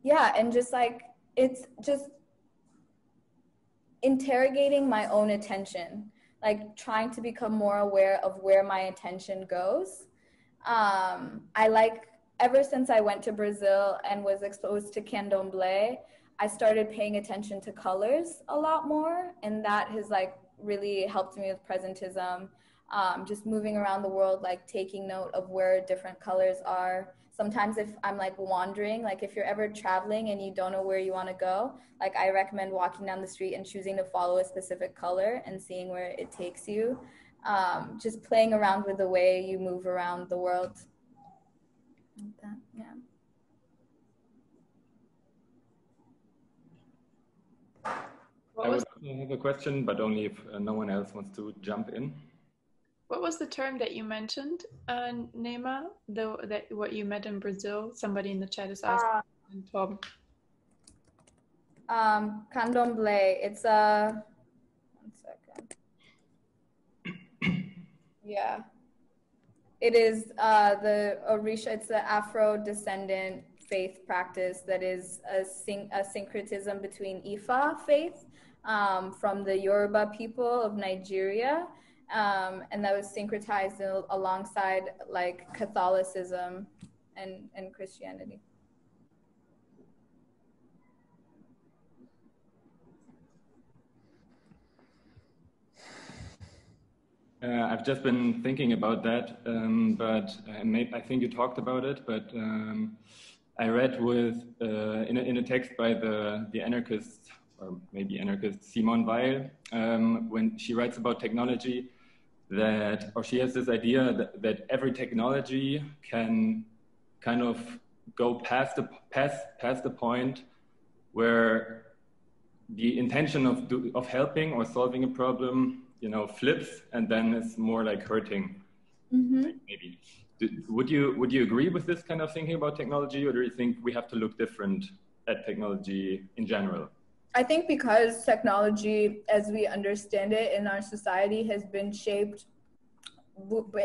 Yeah, and just like, it's just interrogating my own attention, like trying to become more aware of where my attention goes. I like, ever since I went to Brazil and was exposed to candomblé, I started paying attention to colors a lot more, and that has like really helped me with presentism. Just moving around the world, like taking note of where different colors are. Sometimes if I'm like wandering, like if you're ever traveling and you don't know where you want to go, like I recommend walking down the street and choosing to follow a specific color and seeing where it takes you. Just playing around with the way you move around the world. Like that, yeah. I would also have a question, but only if no one else wants to jump in. What was the term that you mentioned, Neema? What you met in Brazil? Somebody in the chat is asking. Tom. Candomblé. It's a, 1 second. Yeah. It is the Orisha, it's the Afro-descendant faith practice that is a syncretism between Ifa faith from the Yoruba people of Nigeria. And that was syncretized alongside like Catholicism and Christianity. I've just been thinking about that, but I think you talked about it, but I read with, in a text by the anarchist, or maybe anarchist, Simone Weil, when she writes about technology, that, or she has this idea that every technology can kind of go past the point where the intention of helping or solving a problem, you know, flips, and then it's more like hurting. Mm-hmm. Maybe. Would you agree with this kind of thinking about technology, or do you think we have to look different at technology in general? I think because technology, as we understand it in our society, has been shaped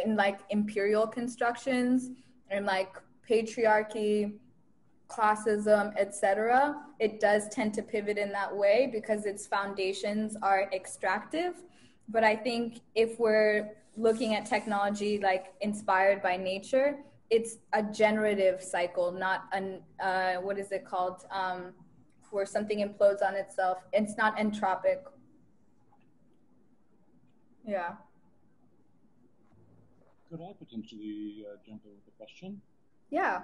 in like imperial constructions and like patriarchy, classism, etc., it does tend to pivot in that way because its foundations are extractive. But I think if we're looking at technology like inspired by nature, it's a generative cycle, not an what is it called, where something implodes on itself. It's not entropic. Yeah. Could I potentially jump in with a question? Yeah.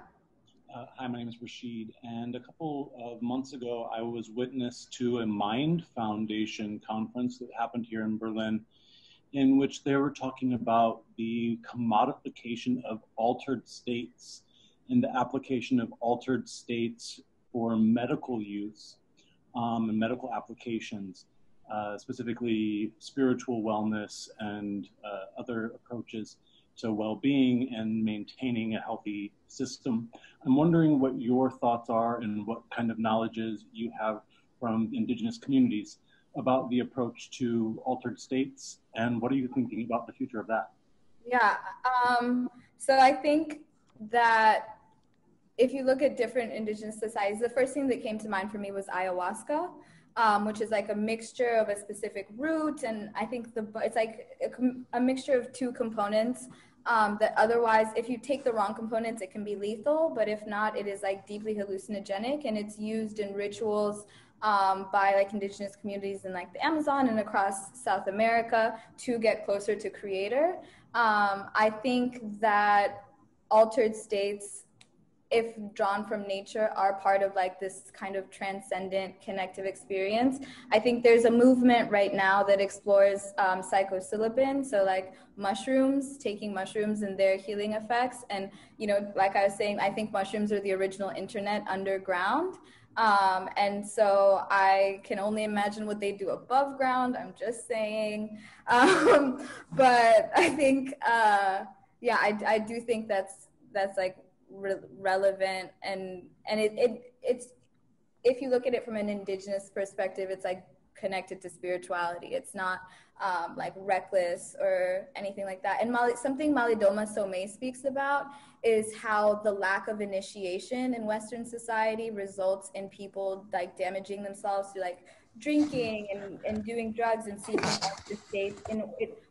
Hi, my name is Rashid, and a couple of months ago, I was witness to a Mind Foundation conference that happened here in Berlin, in which they were talking about the commodification of altered states and the application of altered states for medical use and medical applications, specifically spiritual wellness and other approaches to well-being and maintaining a healthy system. I'm wondering what your thoughts are and what kind of knowledges you have from indigenous communities about the approach to altered states, and what are you thinking about the future of that? Yeah, so I think that if you look at different indigenous societies, the first thing that came to mind for me was ayahuasca, which is like a mixture of a specific root, and I think it's like a mixture of two components that otherwise, if you take the wrong components, it can be lethal, but if not, it is like deeply hallucinogenic, and it's used in rituals by like indigenous communities in like the Amazon and across South America to get closer to creator. I think that altered states, if drawn from nature, are part of like this kind of transcendent connective experience. I think there's a movement right now that explores psilocybin, so like mushrooms, taking mushrooms and their healing effects. And, you know, like I was saying, I think mushrooms are the original internet underground. And so I can only imagine what they do above ground, I'm just saying. But I think, yeah, I do think that's like relevant, and it's, if you look at it from an indigenous perspective, it's like connected to spirituality. It's not like reckless or anything like that. And something Malidoma Somé speaks about is how the lack of initiation in Western society results in people like damaging themselves through like drinking and doing drugs and seeking altered states in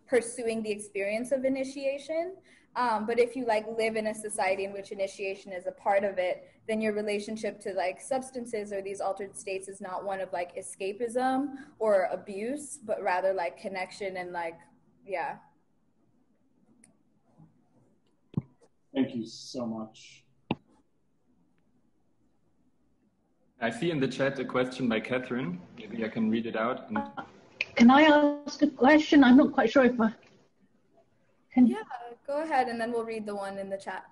pursuing the experience of initiation. But if you like live in a society in which initiation is a part of it, then your relationship to like substances or these altered states is not one of like escapism or abuse, but rather like connection and like, yeah. Thank you so much. I see in the chat a question by Catherine. Maybe I can read it out. Can I ask a question? I'm not quite sure if I can. Yeah, go ahead, and then we'll read the one in the chat.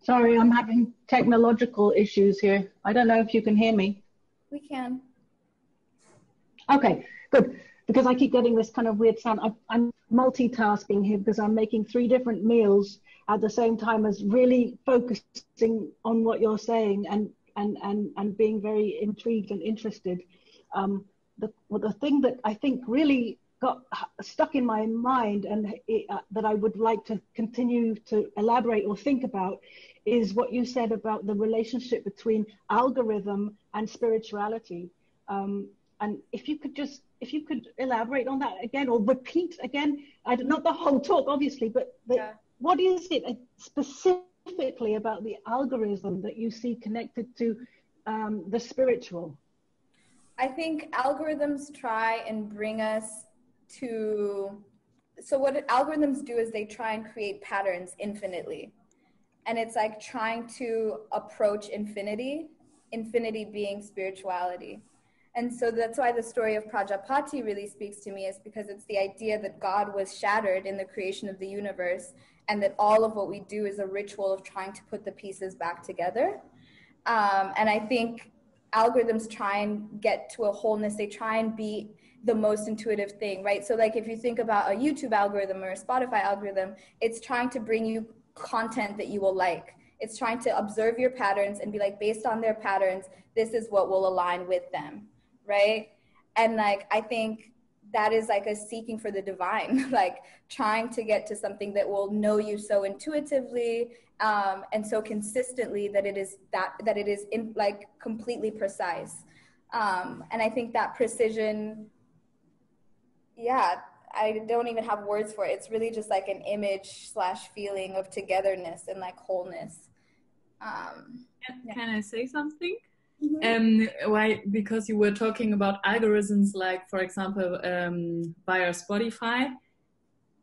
Sorry, I'm having technological issues here. I don't know if you can hear me. We can. Okay, good. Because I keep getting this kind of weird sound. I'm multitasking here because I'm making 3 different meals at the same time as really focusing on what you're saying and and being very intrigued and interested. The thing that I think really got stuck in my mind and that I would like to continue to elaborate or think about is what you said about the relationship between algorithm and spirituality. And if you could elaborate on that again or repeat again, not the whole talk obviously, but what is it specifically about the algorithm that you see connected to the spiritual? I think algorithms try and bring us to, so what algorithms do is they try and create patterns infinitely. And it's like trying to approach infinity being spirituality. And so that's why the story of Prajapati really speaks to me, is because it's the idea that God was shattered in the creation of the universe, and that all of what we do is a ritual of trying to put the pieces back together. And I think algorithms try and get to a wholeness. They try and be the most intuitive thing, right? So like if you think about a YouTube algorithm or a Spotify algorithm, it's trying to bring you content that you will like. It's trying to observe your patterns and be like, based on their patterns, this is what will align with them, right? And like, I think that is like a seeking for the divine, like trying to get to something that will know you so intuitively and so consistently that it is like completely precise. And I think that precision, I don't even have words for it. It's really just like an image / feeling of togetherness and like wholeness. Can I say something? Why? Because you were talking about algorithms, like for example, via Spotify,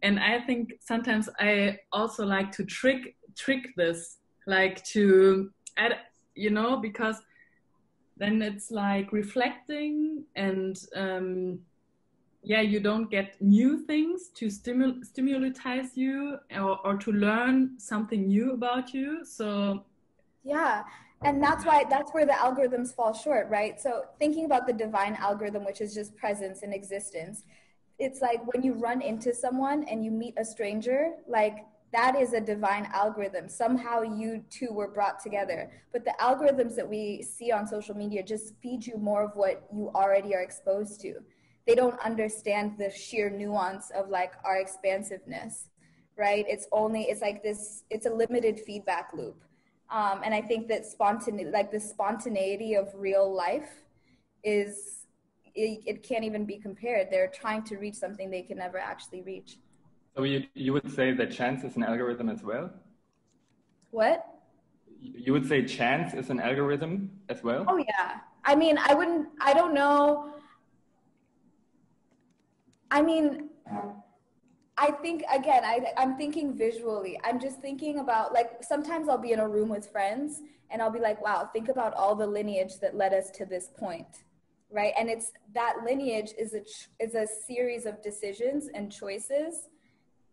and I think sometimes I also like to trick this, like to add, because then it's like reflecting and you don't get new things to stimulatize you or to learn something new about you. So and that's where the algorithms fall short, right? So thinking about the divine algorithm, which is just presence and existence, it's like when you run into someone and you meet a stranger, like that is a divine algorithm. Somehow you two were brought together. But the algorithms that we see on social media just feed you more of what you already are exposed to. They don't understand the sheer nuance of like our expansiveness, right? It's like this, it's a limited feedback loop. And I think that the spontaneity of real life it can't even be compared. They're trying to reach something they can never actually reach. So you would say that chance is an algorithm as well? What? You would say chance is an algorithm as well? Oh yeah. I mean, I don't know. I mean, I think, again, I'm thinking visually. I'm just thinking about, like, sometimes I'll be in a room with friends and I'll be like, wow, think about all the lineage that led us to this point, right? And it's that lineage is a series of decisions and choices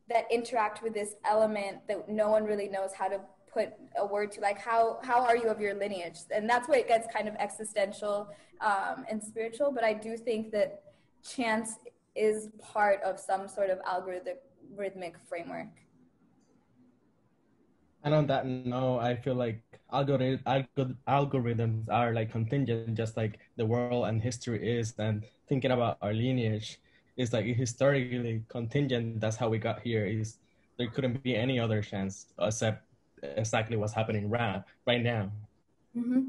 that interact with this element that no one really knows how to put a word to, like, how are you of your lineage? And that's where it gets kind of existential and spiritual. But I do think that chance is part of some sort of algorithmic framework. And on that note, I feel like algorithms are like contingent, just like the world and history is. And thinking about our lineage is like historically contingent. That's how we got here. There couldn't be any other chance except exactly what's happening right now. Mm-hmm.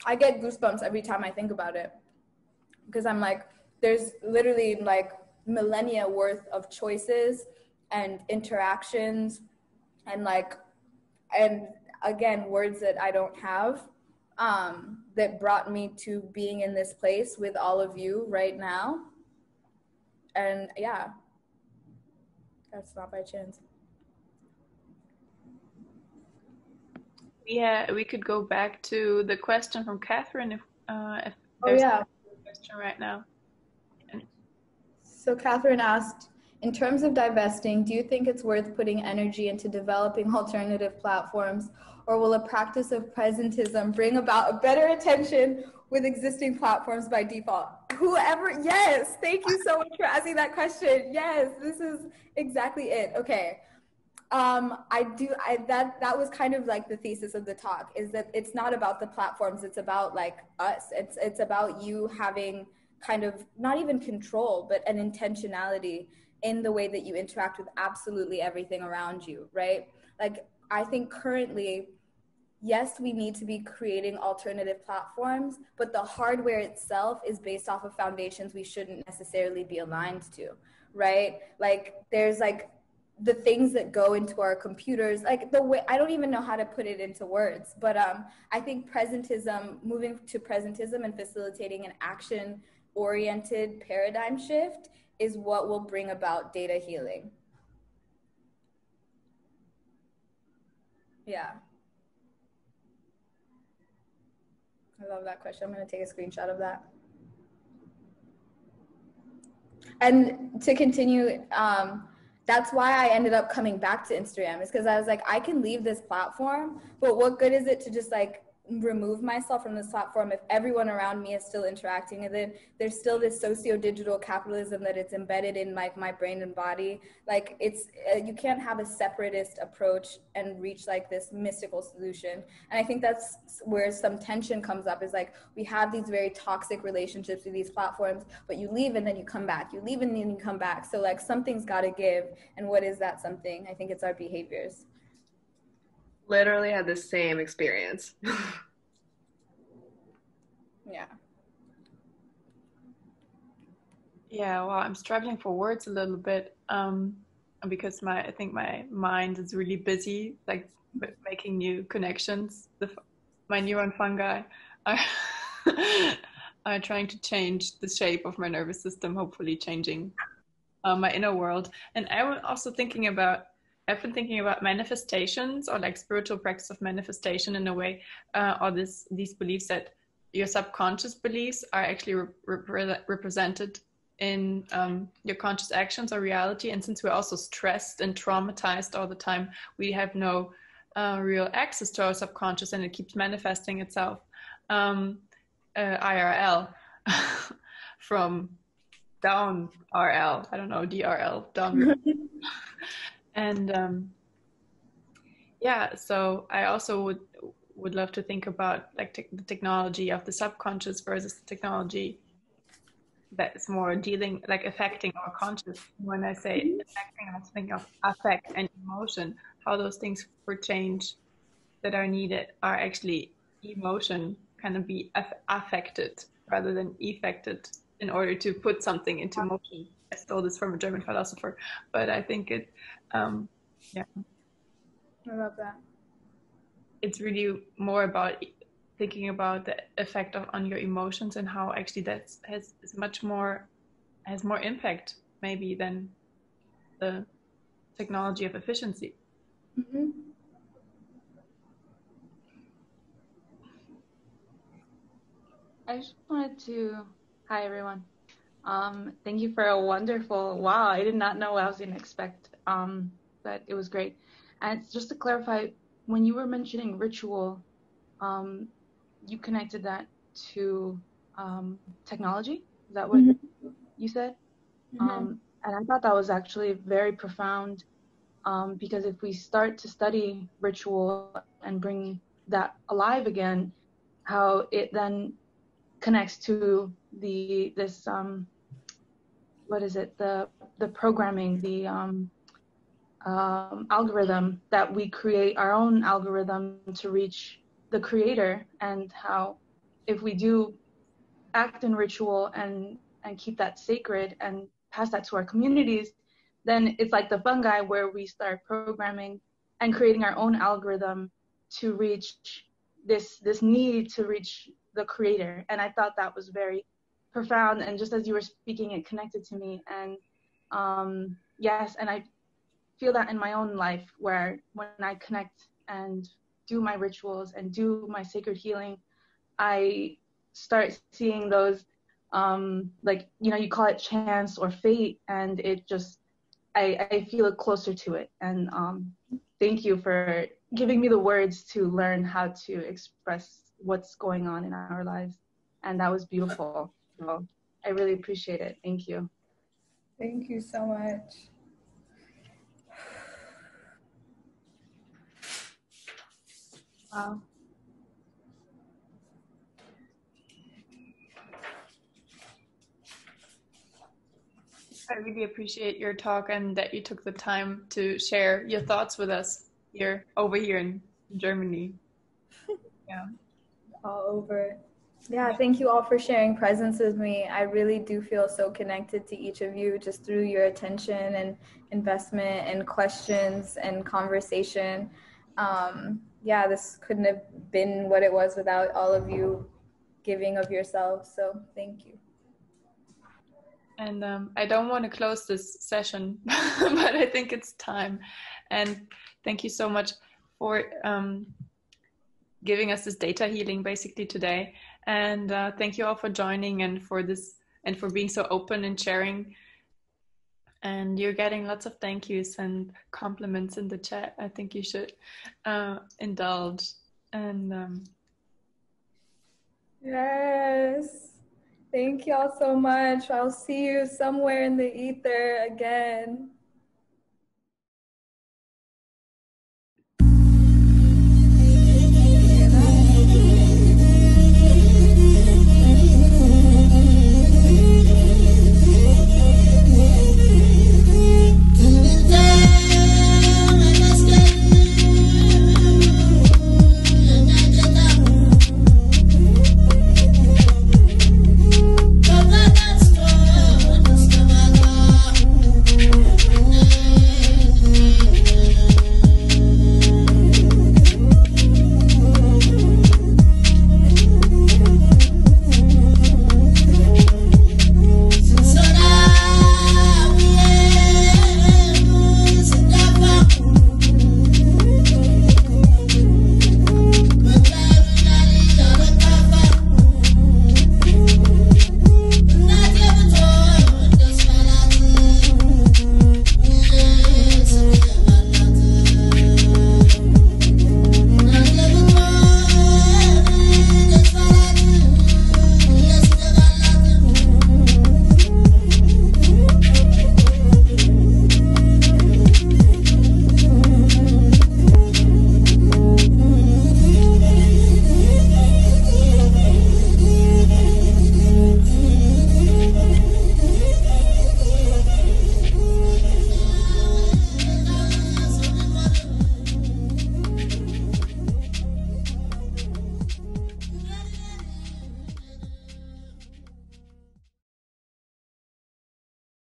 I get goosebumps every time I think about it, because I'm like, there's literally like millennia worth of choices and interactions and again, words that I don't have, that brought me to being in this place with all of you right now. And yeah, that's not by chance. Yeah, we could go back to the question from Catherine if there's a question right now. So Catherine asked, in terms of divesting, do you think it's worth putting energy into developing alternative platforms, or will a practice of presentism bring about a better attention with existing platforms by default? Yes, thank you so much for asking that question. Yes, this is exactly it. Okay, That was kind of like the thesis of the talk, is that it's not about the platforms, it's about like us. It's about you having kind of not even control, but an intentionality in the way that you interact with absolutely everything around you, right? Like, I think currently, yes, we need to be creating alternative platforms, but the hardware itself is based off of foundations we shouldn't necessarily be aligned to, right? Like, there's like the things that go into our computers, like the way, I don't even know how to put it into words, but I think presentism, moving to presentism and facilitating an action-oriented paradigm shift is what will bring about data healing. Yeah. I love that question. I'm going to take a screenshot of that. And to continue, that's why I ended up coming back to Instagram, is because I was like, I can leave this platform, but what good is it to just like remove myself from this platform if everyone around me is still interacting with it? There's still this socio-digital capitalism that it's embedded in like my brain and body. Like, it's you can't have a separatist approach and reach like this mystical solution. And I think that's where some tension comes up, is like, we have these very toxic relationships with these platforms, but you leave and then you come back, you leave and then you come back. So like, something's got to give. And what is that something? I think it's our behaviors. Literally had the same experience. Yeah. Yeah, well, I'm struggling for words a little bit because I think my mind is really busy, like making new connections. My neuron fungi are, are trying to change the shape of my nervous system, hopefully changing my inner world. And I was also I've been thinking about manifestations, or like spiritual practice of manifestation in a way, or these beliefs that your subconscious beliefs are actually represented in your conscious actions or reality. And since we're also stressed and traumatized all the time, we have no real access to our subconscious, and it keeps manifesting itself IRL from down RL, I don't know, DRL, down. And yeah, so I also would love to think about like the technology of the subconscious versus the technology that's more dealing, like affecting our conscious. When I say affecting, I'm thinking of affect and emotion, how those things for change that are needed are actually emotion, kind of be affected rather than effected in order to put something into motion. I stole this from a German philosopher, but I think it, yeah. I love that. It's really more about thinking about the effect on your emotions, and how actually has more impact maybe than the technology of efficiency. Mm-hmm. I just wanted to, hi everyone. Thank you for a wonderful, wow, I did not know what I was going to expect, but it was great. And just to clarify, when you were mentioning ritual, you connected that to technology? Is that what you said? And I thought that was actually very profound, because if we start to study ritual and bring that alive again, how it then connects to this what is it, the programming, the algorithm, that we create our own algorithm to reach the creator, and how if we do act in ritual and keep that sacred and pass that to our communities, then it's like the fungi, where we start programming and creating our own algorithm to reach this need to reach the creator. And I thought that was very profound, and just as you were speaking, it connected to me. And yes, and I feel that in my own life, where when I connect and do my rituals and do my sacred healing, I start seeing those like, you call it chance or fate, and it just, I feel it closer to it. And thank you for giving me the words to learn how to express what's going on in our lives. And that was beautiful. So I really appreciate it. Thank you. Thank you so much. Wow. I really appreciate your talk and that you took the time to share your thoughts with us over here in Germany. Yeah. All over. Yeah, thank you all for sharing presence with me. I really do feel so connected to each of you just through your attention and investment and questions and conversation. Yeah, this couldn't have been what it was without all of you giving of yourselves. So thank you. And I don't want to close this session, but I think it's time. And thank you so much for giving us this data healing basically today. And thank you all for joining and for this and for being so open and sharing. And you're getting lots of thank yous and compliments in the chat. I think you should indulge. And Yes. Thank y'all so much. I'll see you somewhere in the ether again.